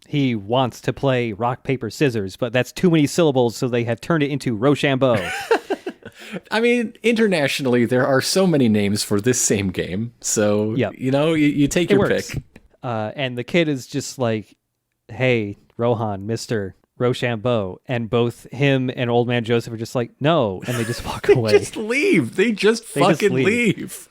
He wants to play rock, paper, scissors, but that's too many syllables, so they have turned it into Rochambeau. I mean, internationally, there are so many names for this same game. So, you take your pick. And the kid is just like, hey, Rohan, Mr. Rochambeau. And both him and Old Man Joseph are just like, no. And they just walk away. Just leave. They just fucking leave.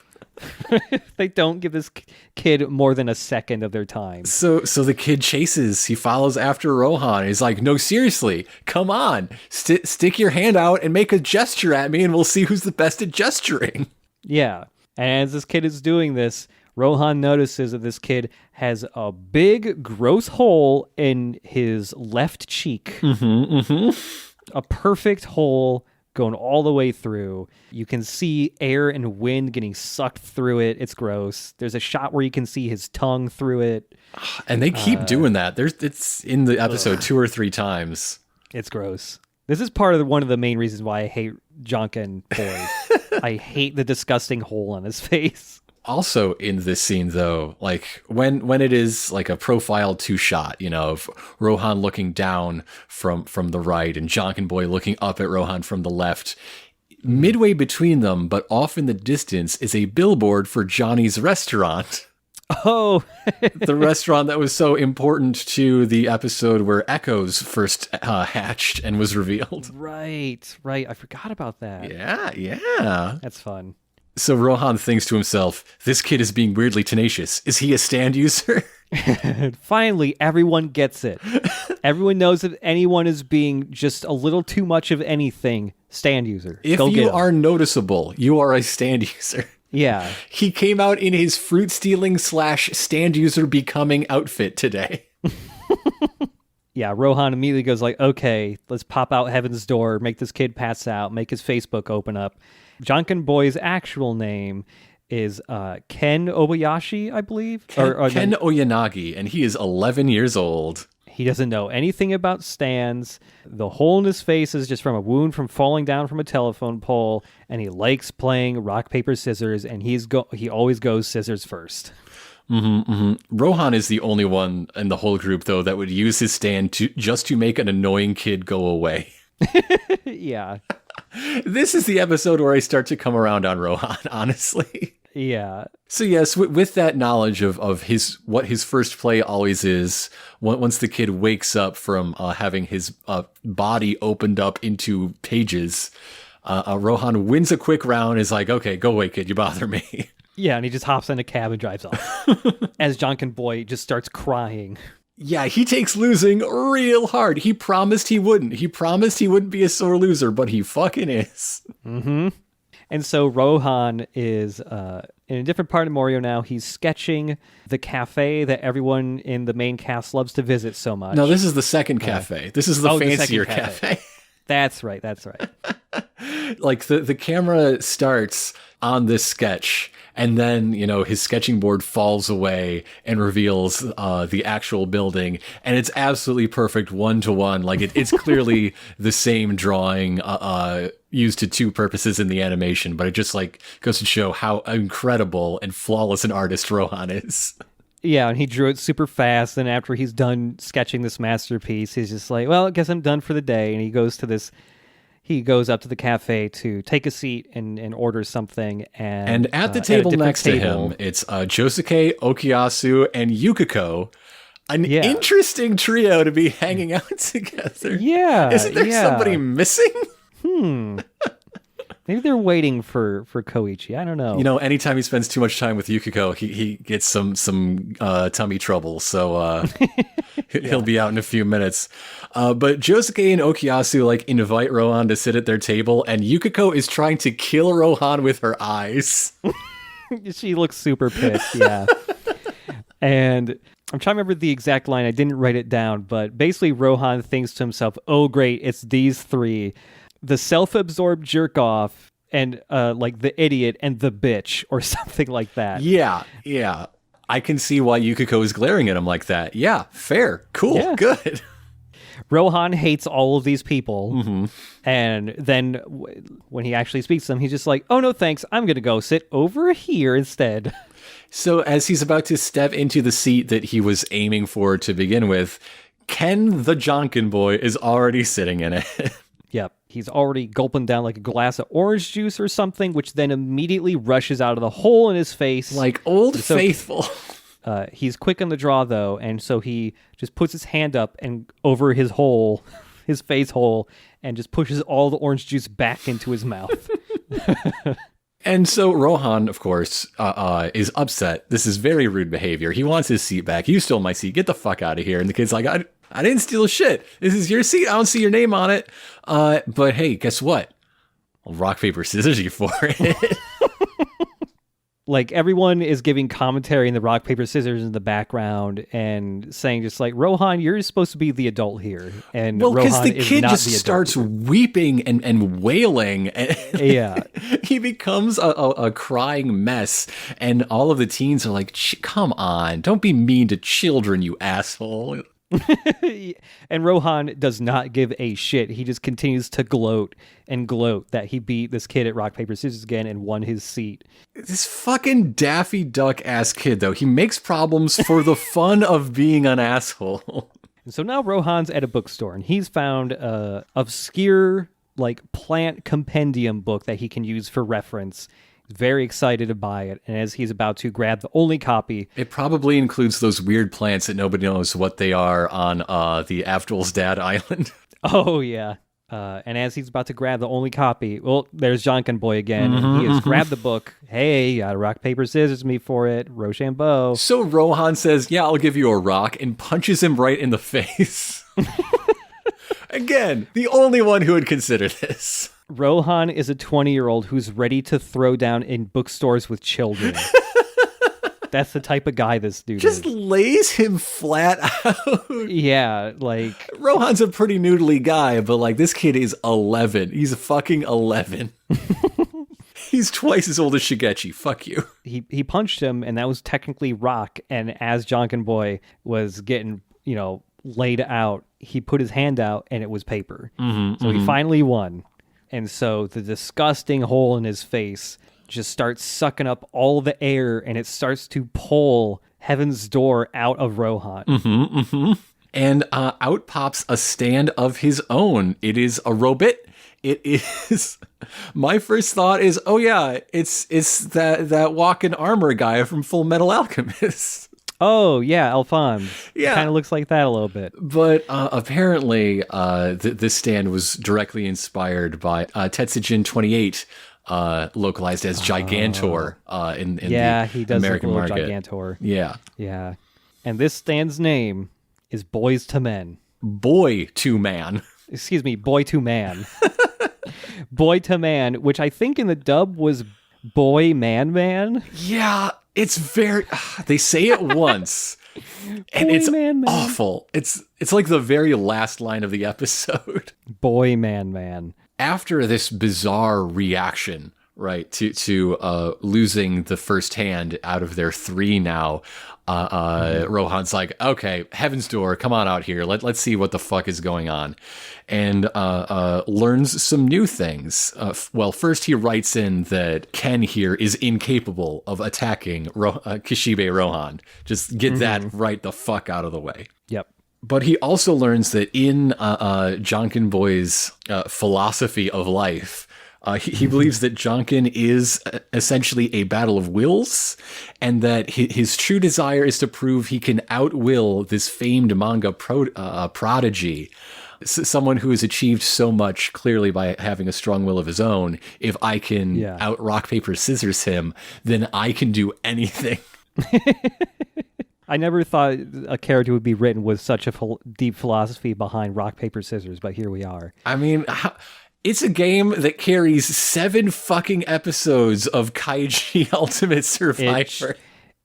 They don't give this kid more than a second of their time. So the kid chases. He follows after Rohan. He's like, no, seriously, come on. Stick your hand out and make a gesture at me, and we'll see who's the best at gesturing. Yeah. And as this kid is doing this, Rohan notices that this kid has a big, gross hole in his left cheek. A perfect hole going all the way through. You can see air and wind getting sucked through it. It's gross. There's a shot where you can see his tongue through it. And they keep doing that. It's in the episode 2 or 3 times. It's gross. This is one of the main reasons why I hate Jonkin Boy. I hate the disgusting hole on his face. Also in this scene, though, like when it is like a profile 2 shot, of Rohan looking down from the right and Jonkin Boy looking up at Rohan from the left, midway between them, but off in the distance, is a billboard for Johnny's Restaurant. Oh, the restaurant that was so important to the episode where Echoes first hatched and was revealed. Right. I forgot about that. Yeah. That's fun. So Rohan thinks to himself, this kid is being weirdly tenacious. Is he a stand user? Finally, everyone gets it. Everyone knows that anyone is being just a little too much of anything, stand user. If you are noticeable, you are a stand user. Yeah. He came out in his fruit stealing / stand user becoming outfit today. Yeah, Rohan immediately goes like, okay, let's pop out Heaven's Door, make this kid pass out, make his Facebook open up. Jonkin Boy's actual name is Ken Obayashi, I believe. Ken Oyanagi, and he is 11 years old. He doesn't know anything about stands. The hole in his face is just from a wound from falling down from a telephone pole, and he likes playing rock, paper, scissors, and he always goes scissors first. Rohan is the only one in the whole group, though, that would use his stand to make an annoying kid go away. Yeah. This is the episode where I start to come around on Rohan, honestly. Yeah. So yes, with that knowledge of what his first play always is, once the kid wakes up from having his body opened up into pages, Rohan wins a quick round, is like, okay, go away, kid, you bother me. Yeah, and he just hops in a cab and drives off. As Jonkin Boy just starts crying. Yeah, he takes losing real hard. He promised he wouldn't. He promised he wouldn't be a sore loser, but he fucking is. Mm-hmm. And so Rohan is in a different part of Morio now. He's sketching the cafe that everyone in the main cast loves to visit so much. No, this is the second cafe. This is the fancier cafe. That's right. Like the camera starts on this sketch, and then, his sketching board falls away and reveals the actual building. And it's absolutely perfect 1-to-1. Like it's clearly the same drawing used to 2 purposes in the animation, but it just goes to show how incredible and flawless an artist Rohan is. Yeah, and he drew it super fast. And after he's done sketching this masterpiece, he's just like, well, I guess I'm done for the day. And he goes up to the cafe to take a seat and order something. And at the table next to him, it's Josuke, Okuyasu, and Yukiko. An interesting trio to be hanging out together. Yeah. Isn't there somebody missing? Maybe they're waiting for Koichi. I don't know. Anytime he spends too much time with Yukiko, he gets some tummy trouble. So he'll be out in a few minutes. But Josuke and Okuyasu invite Rohan to sit at their table, and Yukiko is trying to kill Rohan with her eyes. She looks super pissed, yeah. And I'm trying to remember the exact line. I didn't write it down, but basically Rohan thinks to himself, oh great, it's these 3. The self-absorbed jerk-off, and the idiot and the bitch, or something like that. Yeah. I can see why Yukiko is glaring at him like that. Yeah, fair, cool, good. Rohan hates all of these people, and then when he actually speaks to them, he's just like, oh no thanks, I'm going to go sit over here instead. So as he's about to step into the seat that he was aiming for to begin with, Ken the Jonkin Boy is already sitting in it. Yep. He's already gulping down like a glass of orange juice or something, which then immediately rushes out of the hole in his face. Like Old Faithful. He's quick on the draw, though, and so he just puts his hand up and over his hole, his face hole, and just pushes all the orange juice back into his mouth. And so Rohan, of course, is upset. This is very rude behavior. He wants his seat back. You stole my seat. Get the fuck out of here. And the kid's like, I didn't steal shit. This is your seat. I don't see your name on it. But hey, guess what? I'll rock, paper, scissors you for it. Like, everyone is giving commentary in the rock, paper, scissors in the background and saying just like, Rohan, you're supposed to be the adult here. And well, because Rohan the kid is just not the starts adult weeping and wailing. And yeah. he becomes a crying mess. And all of the teens are like, come on, don't be mean to children, you asshole. And Rohan does not give a shit. He just continues to gloat that he beat this kid at rock, paper, scissors again and won his seat. This fucking Daffy Duck ass kid, though, he makes problems for the fun of being an asshole. And so now Rohan's at a bookstore and he's found a obscure like plant compendium book that he can use for reference. Very excited to buy it, and as he's about to grab the only copy, it probably includes those weird plants that nobody knows what they are on the Avdol's dad island. Oh yeah. And as he's about to grab the only copy, well, there's Jonkin Boy again. And he has grabbed the book. Hey, you gotta rock, paper, scissors me for it. Rochambeau. So Rohan says, yeah, I'll give you a rock, and punches him right in the face. Again, the only one who would consider this. Rohan is a 20-year-old who's ready to throw down in bookstores with children. That's the type of guy this dude just is. lays him flat out. Yeah, like... Rohan's a pretty noodly guy, but like this kid is 11. He's fucking 11. He's twice as old as Shigechi. Fuck you. He punched him, and that was technically rock. And as Jonkin Boy was getting, laid out, he put his hand out, and it was paper. So he finally won. And so the disgusting hole in his face just starts sucking up all the air, and it starts to pull Heaven's Door out of Rohan. And out pops a stand of his own. It is a robot. It is... My first thought is, oh yeah, it's that walking armor guy from Full Metal Alchemist. Oh, yeah, Alphonse. Yeah. Kind of looks like that a little bit. But apparently, this stand was directly inspired by Tetsujin 28, localized as Gigantor in the he does American look a little market. Gigantor. Yeah. Yeah. And this stand's name is Boys to Men. Boy to Man. Excuse me, Boy to Man. Boy to Man, which I think in the dub was Boy Man Man. Yeah, it's very... They say it once, and Boy, it's man. awful. It's like the very last line of the episode. Boy Man. After this bizarre reaction, right, to losing the first hand out of their 3 now, Rohan's like, okay, Heaven's Door, come on out here. Let's see what the fuck is going on. And learns some new things. Well, first he writes in that Ken here is incapable of attacking Kishibe Rohan. Just get that right the fuck out of the way. Yep. But he also learns that in Jonkin Boy's philosophy of life, he believes that Jonkin is essentially a battle of wills, and that his true desire is to prove he can outwill this famed manga prodigy, someone who has achieved so much clearly by having a strong will of his own. If I can out rock, paper, scissors him, then I can do anything. I never thought a character would be written with such a deep philosophy behind rock, paper, scissors, but here we are. I mean... It's a game that carries 7 fucking episodes of Kaiji Ultimate Survivor.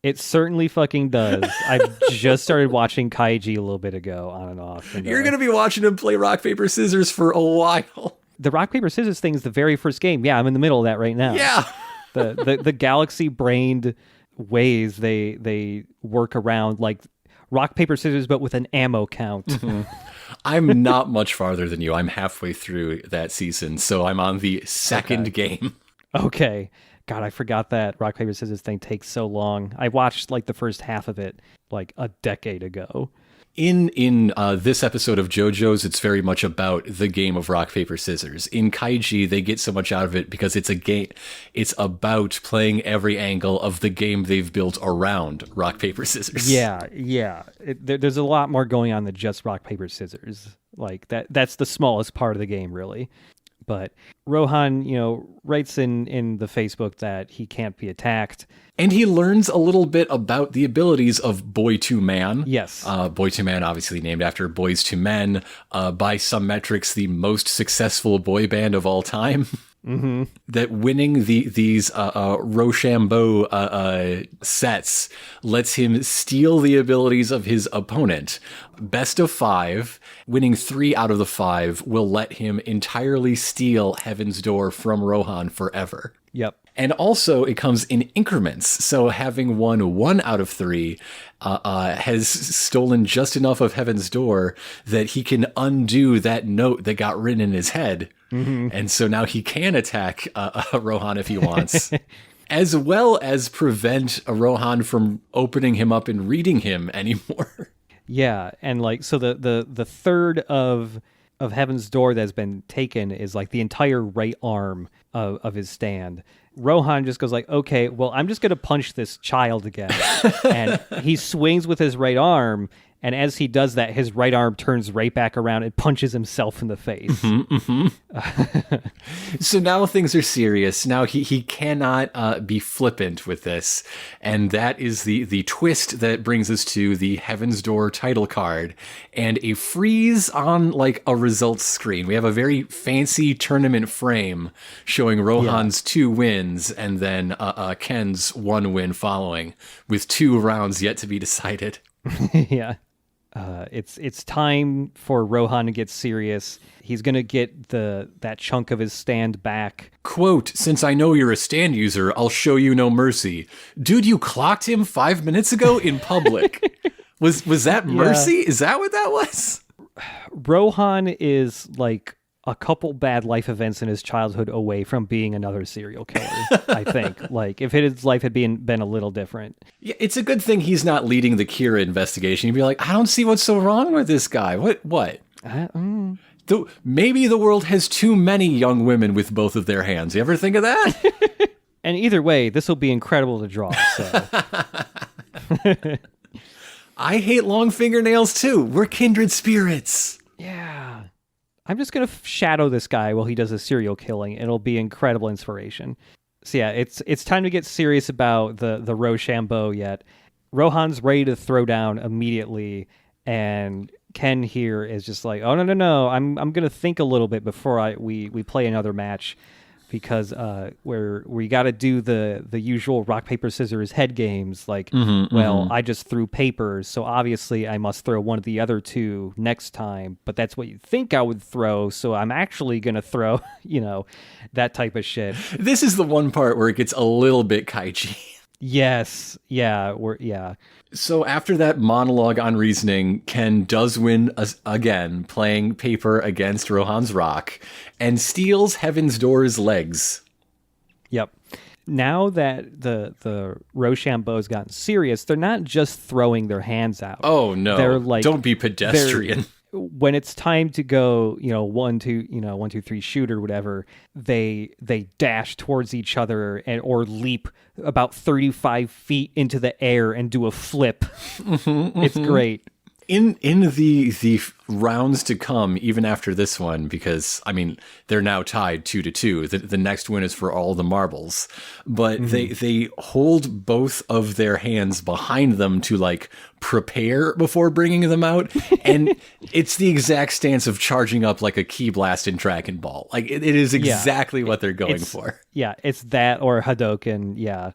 It certainly fucking does. I just started watching Kaiji a little bit ago, on and off. And, You're going to be watching him play rock, paper, scissors for a while. The rock, paper, scissors thing is the very first game. Yeah, I'm in the middle of that right now. Yeah. the galaxy-brained ways they work around, like rock, paper, scissors, but with an ammo count. I'm not much farther than you. I'm halfway through that season, so I'm on the second game. Okay. God, I forgot that rock, paper, scissors thing takes so long. I watched like the first half of it like a decade ago. In this episode of JoJo's, it's very much about the game of rock, paper, scissors. In Kaiji, they get so much out of it because it's a game. It's about playing every angle of the game they've built around rock, paper, scissors. Yeah. There's a lot more going on than just rock, paper, scissors. Like that's the smallest part of the game, really. But Rohan, writes in the Facebook that he can't be attacked. And he learns a little bit about the abilities of Boy to Man. Yes. Boy to Man, obviously named after Boys to Men. By some metrics, the most successful boy band of all time. that winning these Rochambeau sets lets him steal the abilities of his opponent. Best of 5, winning 3 out of the 5 will let him entirely steal Heaven's Door from Rohan forever. Yep. And also, it comes in increments. So having won 1 out of 3 has stolen just enough of Heaven's Door that he can undo that note that got written in his head. And so now he can attack Rohan if he wants, as well as prevent Rohan from opening him up and reading him anymore. Yeah, and like so the third of Heaven's Door that's been taken is like the entire right arm of his stand. Rohan just goes like, okay, well, I'm just going to punch this child again. And he swings with his right arm, and as he does that, his right arm turns right back around and punches himself in the face. So now things are serious. Now he cannot be flippant with this. And that is the twist that brings us to the Heaven's Door title card and a freeze on like a results screen. We have a very fancy tournament frame showing Rohan's 2 wins and then Ken's 1 win following, with 2 rounds yet to be decided. Yeah. It's time for Rohan to get serious. He's going to get that chunk of his stand back. Quote, "Since I know you're a stand user, I'll show you no mercy." Dude, you clocked him 5 minutes ago in public. Was that mercy? Yeah. Is that what that was? Rohan is like a couple bad life events in his childhood away from being another serial killer, I think. Like, if his life had been a little different. Yeah, it's a good thing he's not leading the Kira investigation. You'd be like, I don't see what's so wrong with this guy. What? Maybe the world has too many young women with both of their hands. You ever think of that? And either way, this will be incredible to draw, so... I hate long fingernails, too. We're kindred spirits. Yeah. I'm just going to shadow this guy while he does a serial killing. It'll be incredible inspiration. So yeah, it's time to get serious about the Rochambeau yet. Rohan's ready to throw down immediately, and Ken here is just like, oh, no. I'm going to think a little bit before we play another match, because we got to do the usual rock, paper, scissors head games. Like, I just threw papers, so obviously I must throw one of the other 2 next time, but that's what you think I would throw, so I'm actually going to throw, that type of shit. This is the one part where it gets a little bit kaiji. Yes. Yeah. So after that monologue on reasoning, Ken does win again, playing paper against Rohan's rock, and steals Heaven's Door's legs. Yep. Now that the Rochambeau's gotten serious, they're not just throwing their hands out. Oh no! They're like, don't be pedestrian. When it's time to go, 1, 2, 1, 2, 3, shoot or whatever, they dash towards each other or leap about 35 feet into the air and do a flip. It's great. In the rounds to come, even after this one, because they're now tied 2-2. The next win is for all the marbles, but they hold both of their hands behind them to like prepare before bringing them out, and it's the exact stance of charging up like a ki blast in Dragon Ball. Like it is exactly what they're going for. Yeah, it's that or Hadouken. Yeah,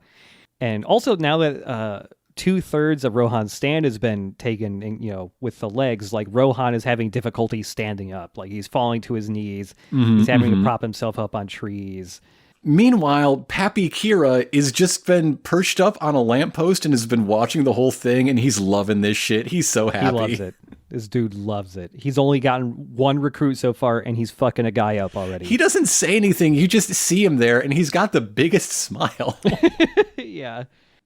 and also now that 2/3 of Rohan's stand has been taken, with the legs, like Rohan is having difficulty standing up. Like he's falling to his knees. He's having to prop himself up on trees. Meanwhile, Pappy Kira is just been perched up on a lamppost and has been watching the whole thing, and he's loving this shit. He's so happy. He loves it. This dude loves it. He's only gotten 1 recruit so far, and he's fucking a guy up already. He doesn't say anything. You just see him there, and he's got the biggest smile. Yeah.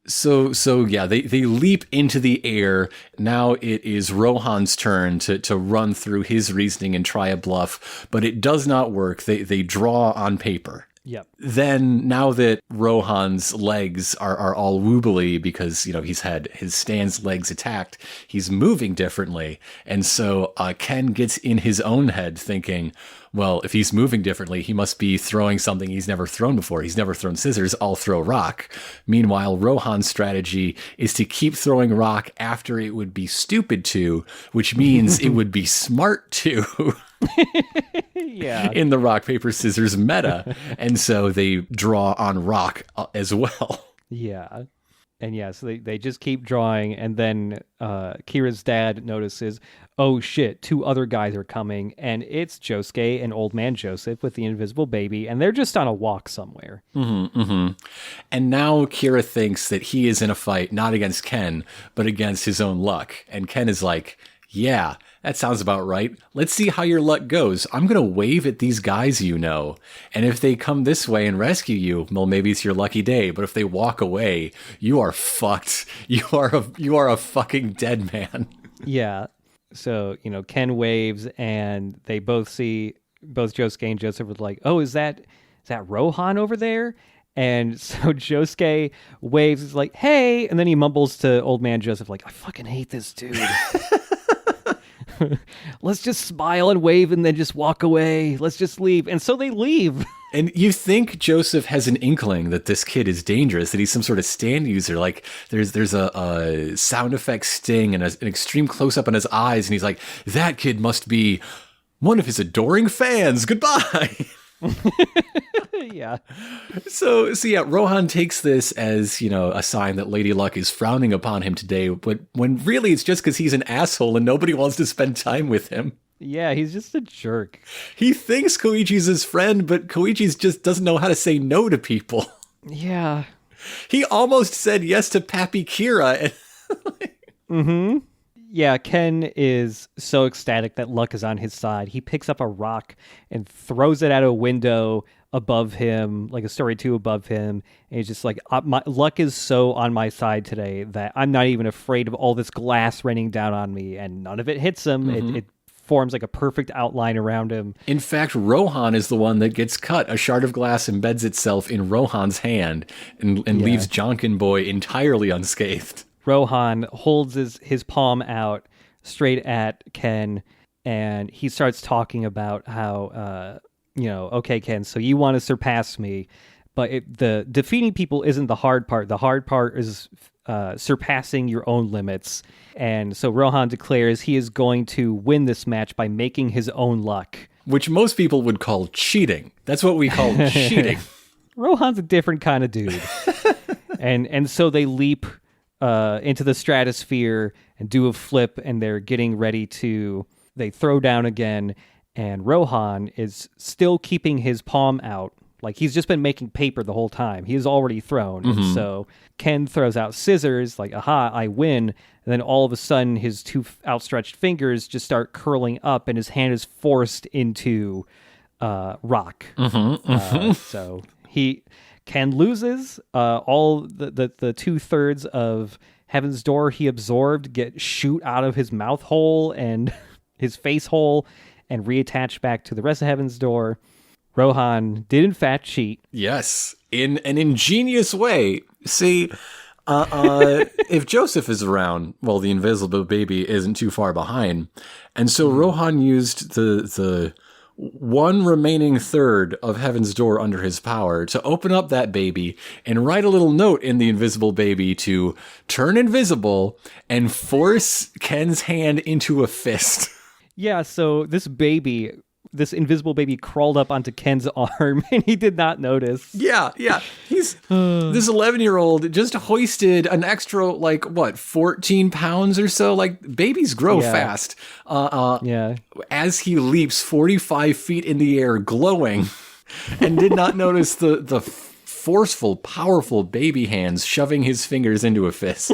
So yeah, they leap into the air. Now it is Rohan's turn to run through his reasoning and try a bluff, but it does not work. They draw on paper. Yep. Then now that Rohan's legs are all woobly because, he's had his stand's legs attacked, he's moving differently. And so Ken gets in his own head thinking, well, if he's moving differently, he must be throwing something he's never thrown before. He's never thrown scissors. I'll throw rock. Meanwhile, Rohan's strategy is to keep throwing rock after it would be stupid to, which means it would be smart to. Yeah. in the rock, paper, scissors meta. And so they draw on rock as well. Yeah. And yeah, so they just keep drawing, and then Kira's dad notices, oh shit, 2 other guys are coming, and it's Josuke and Old Man Joseph with the invisible baby, and they're just on a walk somewhere. And now Kira thinks that he is in a fight, not against Ken, but against his own luck. And Ken is like, yeah, that sounds about right. Let's see how your luck goes. I'm going to wave at these guys you know. And if they come this way and rescue you, well, maybe it's your lucky day. But if they walk away, you are fucked. You are a fucking dead man. Yeah. So, Ken waves, and they both see, both Josuke and Joseph were like, oh, is that Rohan over there? And so Josuke waves, is like, hey, and then he mumbles to Old Man Joseph, like, I fucking hate this dude. Let's just smile and wave and then just walk away. Let's just leave. And so they leave. And you think Joseph has an inkling that this kid is dangerous, that he's some sort of stand user. Like there's a sound effect sting and an extreme close up on his eyes. And he's like, that kid must be one of his adoring fans. Goodbye. Yeah. So yeah, Rohan takes this as, a sign that Lady Luck is frowning upon him today, but when really it's just because he's an asshole and nobody wants to spend time with him. Yeah, he's just a jerk. He thinks Koichi's his friend, but Koichi's just doesn't know how to say no to people. Yeah. He almost said yes to Pappy Kira. Mm-hmm. Yeah, Ken is so ecstatic that Luck is on his side. He picks up a rock and throws it at a window above him, like a story 2 above him. And he's just like, Luck is so on my side today that I'm not even afraid of all this glass raining down on me. And none of it hits him. Mm-hmm. It forms like a perfect outline around him. In fact, Rohan is the one that gets cut. A shard of glass embeds itself in Rohan's hand and leaves Jonkin Boy entirely unscathed. Rohan holds his palm out straight at Ken, and he starts talking about how, okay, Ken, so you want to surpass me, but the defeating people isn't the hard part. The hard part is surpassing your own limits. And so Rohan declares he is going to win this match by making his own luck. Which most people would call cheating. That's what we call cheating. Rohan's a different kind of dude. and so they leap into the stratosphere and do a flip, and they're getting ready they throw down again, and Rohan is still keeping his palm out. Like, he's just been making paper the whole time. He is already thrown. Mm-hmm. And so Ken throws out scissors, like, aha, I win. And then all of a sudden, his 2 outstretched fingers just start curling up, and his hand is forced into rock. Mm-hmm. Mm-hmm. So Ken loses. All the 2/3 of Heaven's Door he absorbed shoot out of his mouth hole and his face hole and reattach back to the rest of Heaven's Door. Rohan did in fact cheat. Yes, in an ingenious way. See, if Joseph is around, well, the invisible baby isn't too far behind. And so Rohan used the one remaining third of Heaven's Door under his power to open up that baby and write a little note in the invisible baby to turn invisible and force Ken's hand into a fist. Yeah, so this invisible baby crawled up onto Ken's arm and he did not notice. Yeah. He's this 11-year-old just hoisted an extra 14 pounds or so. Like, babies grow fast. As he leaps 45 feet in the air, glowing, and did not notice the forceful, powerful baby hands shoving his fingers into a fist.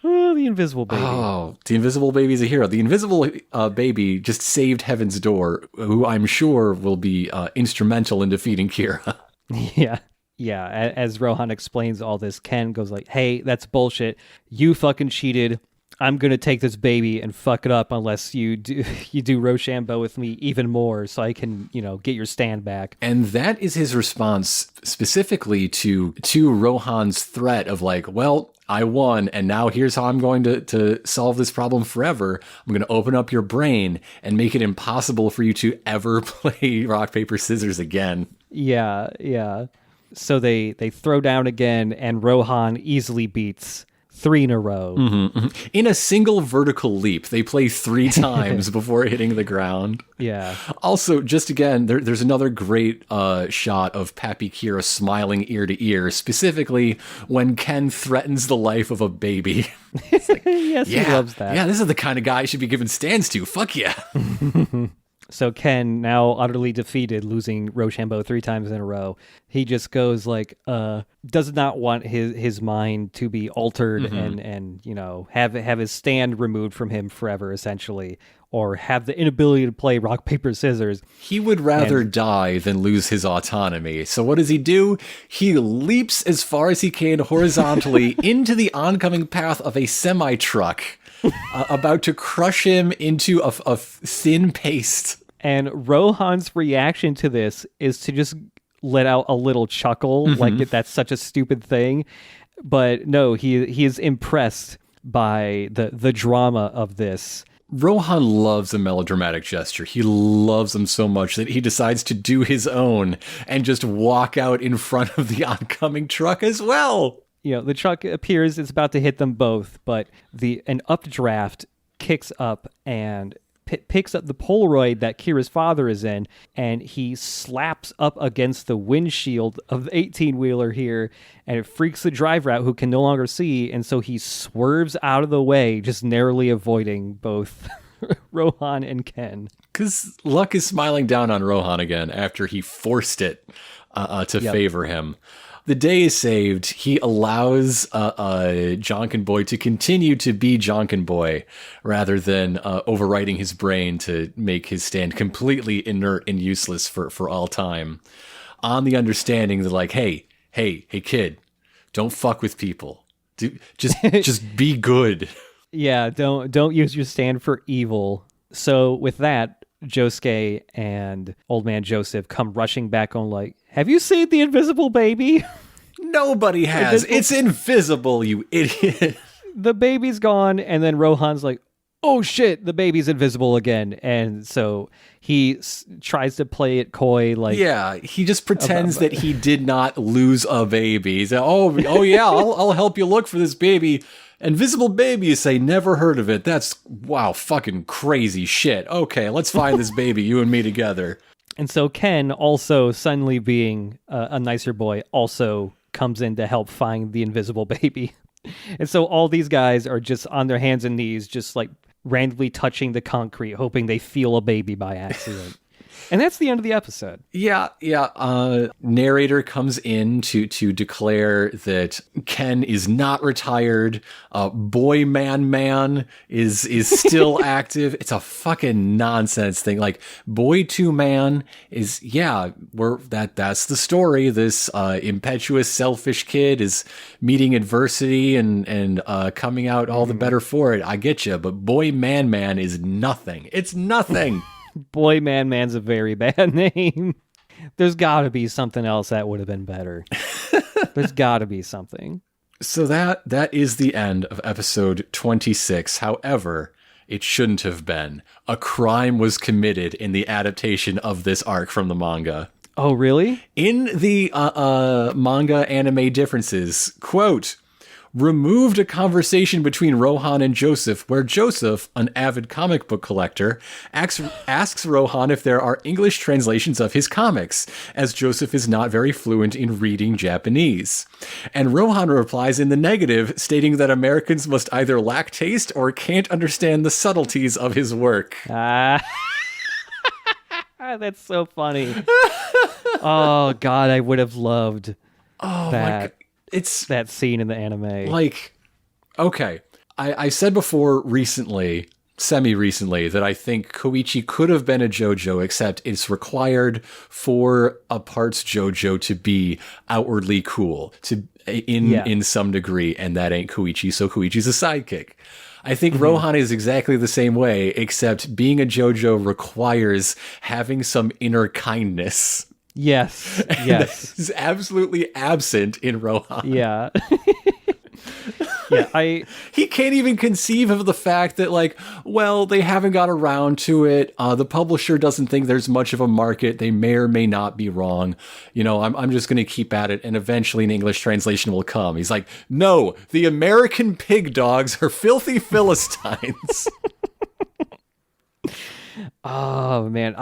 Oh, the invisible baby. Oh, the invisible baby's a hero. The invisible baby just saved Heaven's Door, who I'm sure will be instrumental in defeating Kira. Yeah. As Rohan explains all this, Ken goes like, hey, that's bullshit. You fucking cheated. I'm going to take this baby and fuck it up unless you do Rochambeau with me even more so I can, get your stand back. And that is his response specifically to Rohan's threat of well, I won, and now here's how I'm going to solve this problem forever. I'm going to open up your brain and make it impossible for you to ever play rock, paper, scissors again. Yeah. So they throw down again, and Rohan easily beats 3 in a row. In a single vertical leap, they play 3 times before hitting the ground. Yeah. Also, just again, there's another great shot of Pappy Kira smiling ear to ear, specifically when Ken threatens the life of a baby. Yes, he loves that. Yeah, this is the kind of guy I should be giving stands to. Fuck yeah. So Ken, now utterly defeated, losing Rochambeau 3 times in a row, he just goes like, does not want his mind to be altered and you know, have his stand removed from him forever, essentially, or have the inability to play rock, paper, scissors. He would rather die than lose his autonomy. So what does he do? He leaps as far as he can horizontally into the oncoming path of a semi-truck, about to crush him into a thin paste. And Rohan's reaction to this is to just let out a little chuckle, like that's such a stupid thing. But no, he is impressed by the drama of this. Rohan loves a melodramatic gesture. He loves them so much that he decides to do his own and just walk out in front of the oncoming truck as well. You know, the truck appears, it's about to hit them both, but an updraft kicks up and picks up the Polaroid that Kira's father is in, and he slaps up against the windshield of the 18-wheeler here, and it freaks the driver out who can no longer see, and so he swerves out of the way, just narrowly avoiding both Rohan and Ken. Because luck is smiling down on Rohan again after he forced it to favor him. The day is saved. He allows Jonkin Boy to continue to be Jonkin Boy rather than overriding his brain to make his stand completely inert and useless for all time. On the understanding that, like, hey, kid, don't fuck with people. Just be good. Yeah, don't use your stand for evil. So with that, Josuke and Old Man Joseph come rushing back on like, have you seen the invisible baby? Nobody has. It's invisible, you idiot. The baby's gone, and then Rohan's like, oh shit, the baby's invisible again. And so he tries to play it coy, like... Yeah, he just pretends that he did not lose a baby. He's like, oh yeah, I'll help you look for this baby. Invisible baby, you say, never heard of it. That's, wow, fucking crazy shit. Okay, let's find this baby, you and me together. And so Ken, also suddenly being a nicer boy, also comes in to help find the invisible baby. And so all these guys are just on their hands and knees, just like randomly touching the concrete, hoping they feel a baby by accident. And that's the end of the episode. Yeah. Narrator comes in to declare that Ken is not retired. Boy Man is still active. It's a fucking nonsense thing. Like, Boy 2 Man is, that's the story. This impetuous, selfish kid is meeting adversity and coming out all the better for it. I get you, but Boy Man is nothing. It's nothing. Boy Man's a very bad name. There's got to be something else that would have been better. There's got to be something. So that is the end of episode 26. However, it shouldn't have been. A crime was committed in the adaptation of this arc from the manga. Oh, really? In the manga anime differences, quote, removed a conversation between Rohan and Joseph where Joseph, an avid comic book collector, asks Rohan if there are English translations of his comics, as Joseph is not very fluent in reading Japanese. And Rohan replies in the negative, stating that Americans must either lack taste or can't understand the subtleties of his work. That's so funny. Oh, God, I would have loved that. It's that scene in the anime. Like, okay, I said before semi-recently, that I think Koichi could have been a JoJo, except it's required for a parts JoJo to be outwardly cool, in some degree, and that ain't Koichi, so Koichi's a sidekick. I think Rohan is exactly the same way, except being a JoJo requires having some inner kindness. Yes. That is absolutely absent in Rohan. Yeah. Yeah, he can't even conceive of the fact that, like, well, they haven't got around to it. The publisher doesn't think there's much of a market. They may or may not be wrong. You know, I'm just going to keep at it, and eventually an English translation will come. He's like, no, the American pig dogs are filthy Philistines. Oh man,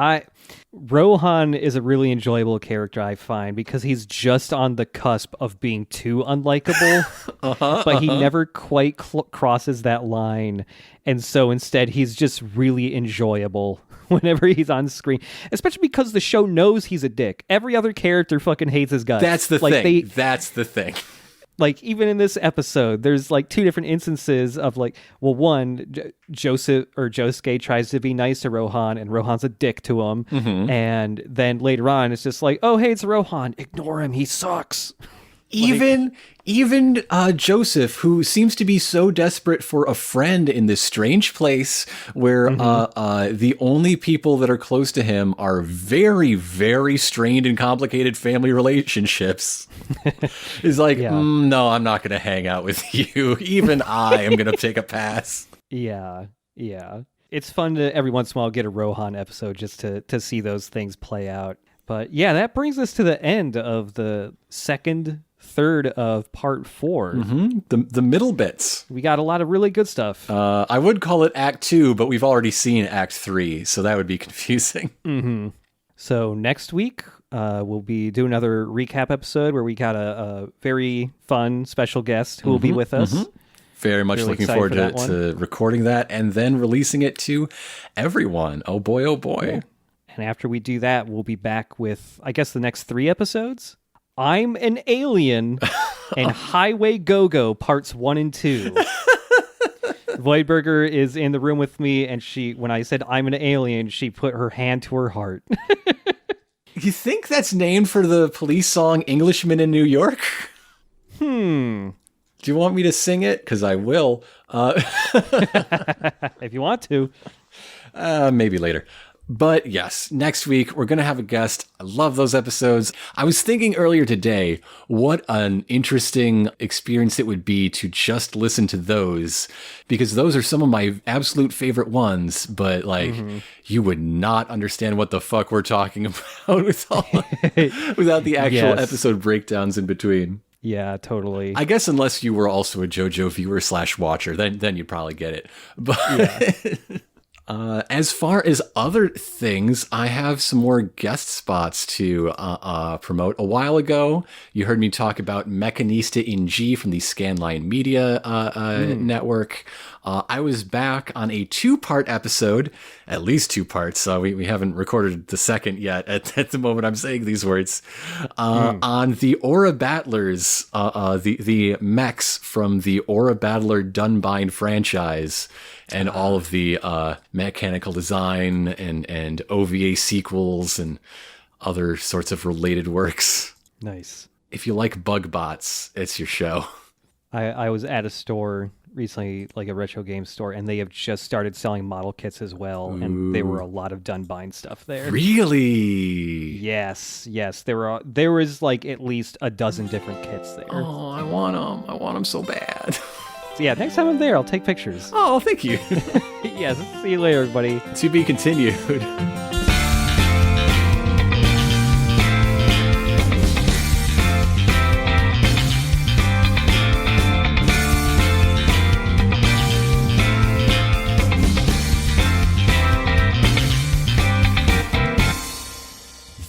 Rohan is a really enjoyable character, I find, because he's just on the cusp of being too unlikable, but he never quite crosses that line, and so instead he's just really enjoyable whenever he's on screen, especially because the show knows he's a dick. Every other character fucking hates his guts. That's the thing. That's the thing. Like, even in this episode, there's like two different instances of like, well, one, Josuke tries to be nice to Rohan, and Rohan's a dick to him. Mm-hmm. And then later on, it's just like, oh, hey, it's Rohan. Ignore him. He sucks. Even Joseph, who seems to be so desperate for a friend in this strange place where the only people that are close to him are very, very strained and complicated family relationships, is like, no, I'm not going to hang out with you. Even I am going to take a pass. Yeah. It's fun to every once in a while get a Rohan episode just to see those things play out. But yeah, that brings us to the end of the third of part 4. Mm-hmm. The middle bits. We got a lot of really good stuff. I would call it Act 2, but we've already seen Act 3, so that would be confusing. Mm-hmm. So next week, we'll be doing another recap episode where we got a very fun special guest who will be with us. Mm-hmm. Very much looking forward to recording that and then releasing it to everyone. Oh boy, oh boy. Yeah. And after we do that, we'll be back with, I guess, the next 3 episodes. I'm an Alien and Highway Go-Go parts 1 and 2. Voidberger is in the room with me, and when I said I'm an alien, she put her hand to her heart. You think that's named for the Police song Englishman in New York? Do you want me to sing it? Because I will. If you want to. Maybe later. But yes, next week we're going to have a guest. I love those episodes. I was thinking earlier today, what an interesting experience it would be to just listen to those, because those are some of my absolute favorite ones, but like you would not understand what the fuck we're talking about without the actual episode breakdowns in between. Yeah, totally. I guess unless you were also a JoJo viewer / watcher, then you'd probably get it. But as far as other things, I have some more guest spots to promote. A while ago, you heard me talk about Mechanista in G from the Scanline Media network. I was back on a 2-part episode, at least 2 parts. We haven't recorded the second yet at the moment I'm saying these words, on the Aura Battlers, the mechs from the Aura Battler Dunbind franchise, and all of the mechanical design and OVA sequels and other sorts of related works. Nice. If you like bug bots, it's your show. I was at a store recently, like a retro game store, and they have just started selling model kits as well. Ooh. And there were a lot of Dunbind stuff there. Really? Yes. There was like at least a dozen different kits there. Oh, I want them so bad. So yeah, next time I'm there, I'll take pictures. Oh, thank you. Yes, see you later, everybody. To be continued.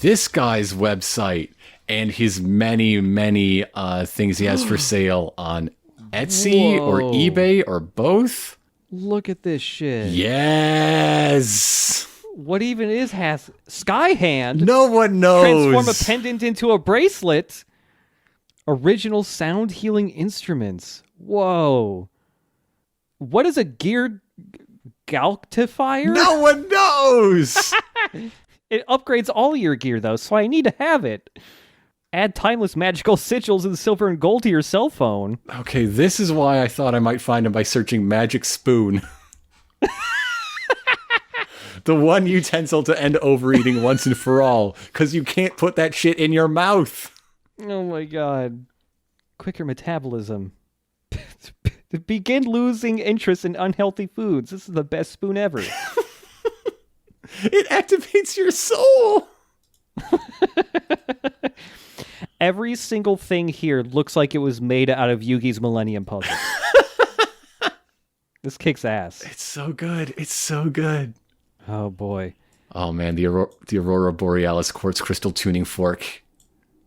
This guy's website and his many, many things he has for sale on Etsy or eBay or both. Look at this shit. Yes. What even is Skyhand? No one knows. Transform a pendant into a bracelet. Original sound healing instruments. Whoa. What is a geared galctifier? No one knows. It upgrades all your gear, though, so I need to have it. Add timeless magical sigils in silver and gold to your cell phone. Okay, this is why I thought I might find him by searching Magic Spoon. The one utensil to end overeating once and for all, because you can't put that shit in your mouth. Oh my god. Quicker metabolism. Begin losing interest in unhealthy foods. This is the best spoon ever. It activates your soul. Every single thing here looks like it was made out of Yugi's Millennium Puzzle. This kicks ass. It's so good. It's so good. Oh, boy. Oh, man, the Aurora Borealis quartz crystal tuning fork.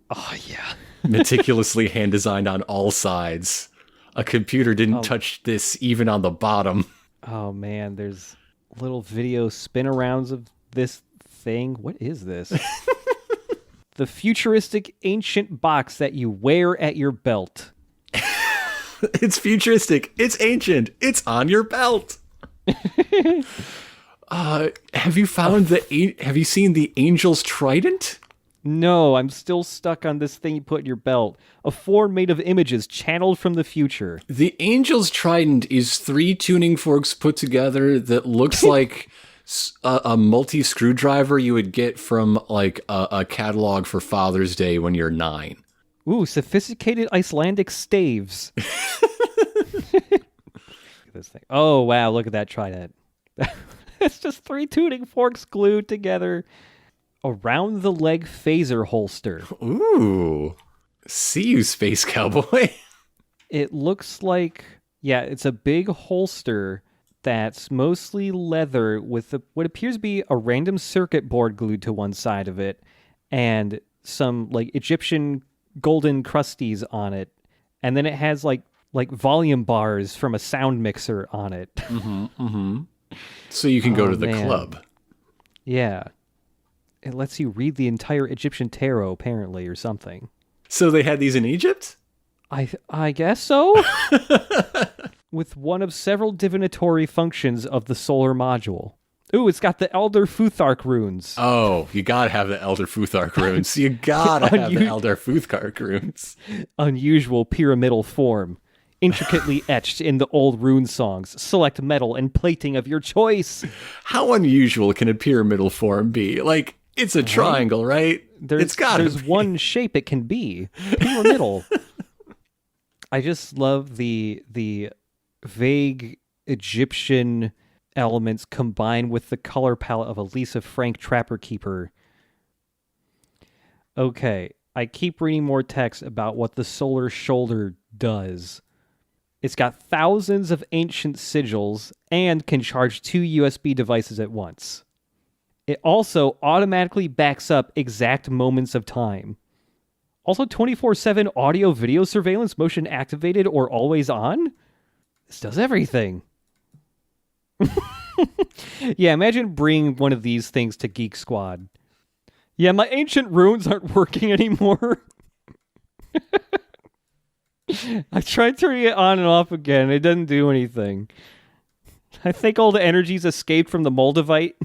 Oh, yeah. Meticulously hand-designed on all sides. A computer didn't touch this even on the bottom. Oh, man, there's little video spin-arounds of this thing. What is this? The futuristic ancient box that you wear at your belt. It's futuristic. It's ancient. It's on your belt. Have you found have you seen the Angel's Trident? No, I'm still stuck on this thing you put in your belt. A form made of images channeled from the future. The Angel's Trident is 3 tuning forks put together that looks like a multi-screwdriver you would get from like a catalog for Father's Day when you're 9. Ooh, sophisticated Icelandic staves. Look at this thing. Oh, wow, look at that trident. It's just 3 tuning forks glued together. Around the leg phaser holster. Ooh. See you, Space Cowboy. It looks like, yeah, it's a big holster that's mostly leather with what appears to be a random circuit board glued to one side of it and some like Egyptian golden crusties on it. And then it has like volume bars from a sound mixer on it. Mm-hmm, mm-hmm. So you can go to the club. Yeah. It lets you read the entire Egyptian tarot, apparently, or something. So they had these in Egypt? I guess so. With one of several divinatory functions of the solar module. Ooh, it's got the Elder Futhark runes. Oh, you gotta have the Elder Futhark runes. You gotta have the Elder Futhark runes. Unusual pyramidal form. Intricately etched in the old rune songs. Select metal and plating of your choice. How unusual can a pyramidal form be? Like, it's a triangle, right? There's one shape it can be. Pyramidal. I just love the vague Egyptian elements combined with the color palette of a Lisa Frank Trapper Keeper. Okay, I keep reading more text about what the solar shoulder does. It's got thousands of ancient sigils and can charge 2 USB devices at once. It also automatically backs up exact moments of time. Also 24/7 audio-video surveillance, motion activated or always on? This does everything. Yeah, imagine bringing one of these things to Geek Squad. Yeah, my ancient runes aren't working anymore. I tried turning it on and off again. It doesn't do anything. I think all the energy's escaped from the Moldavite.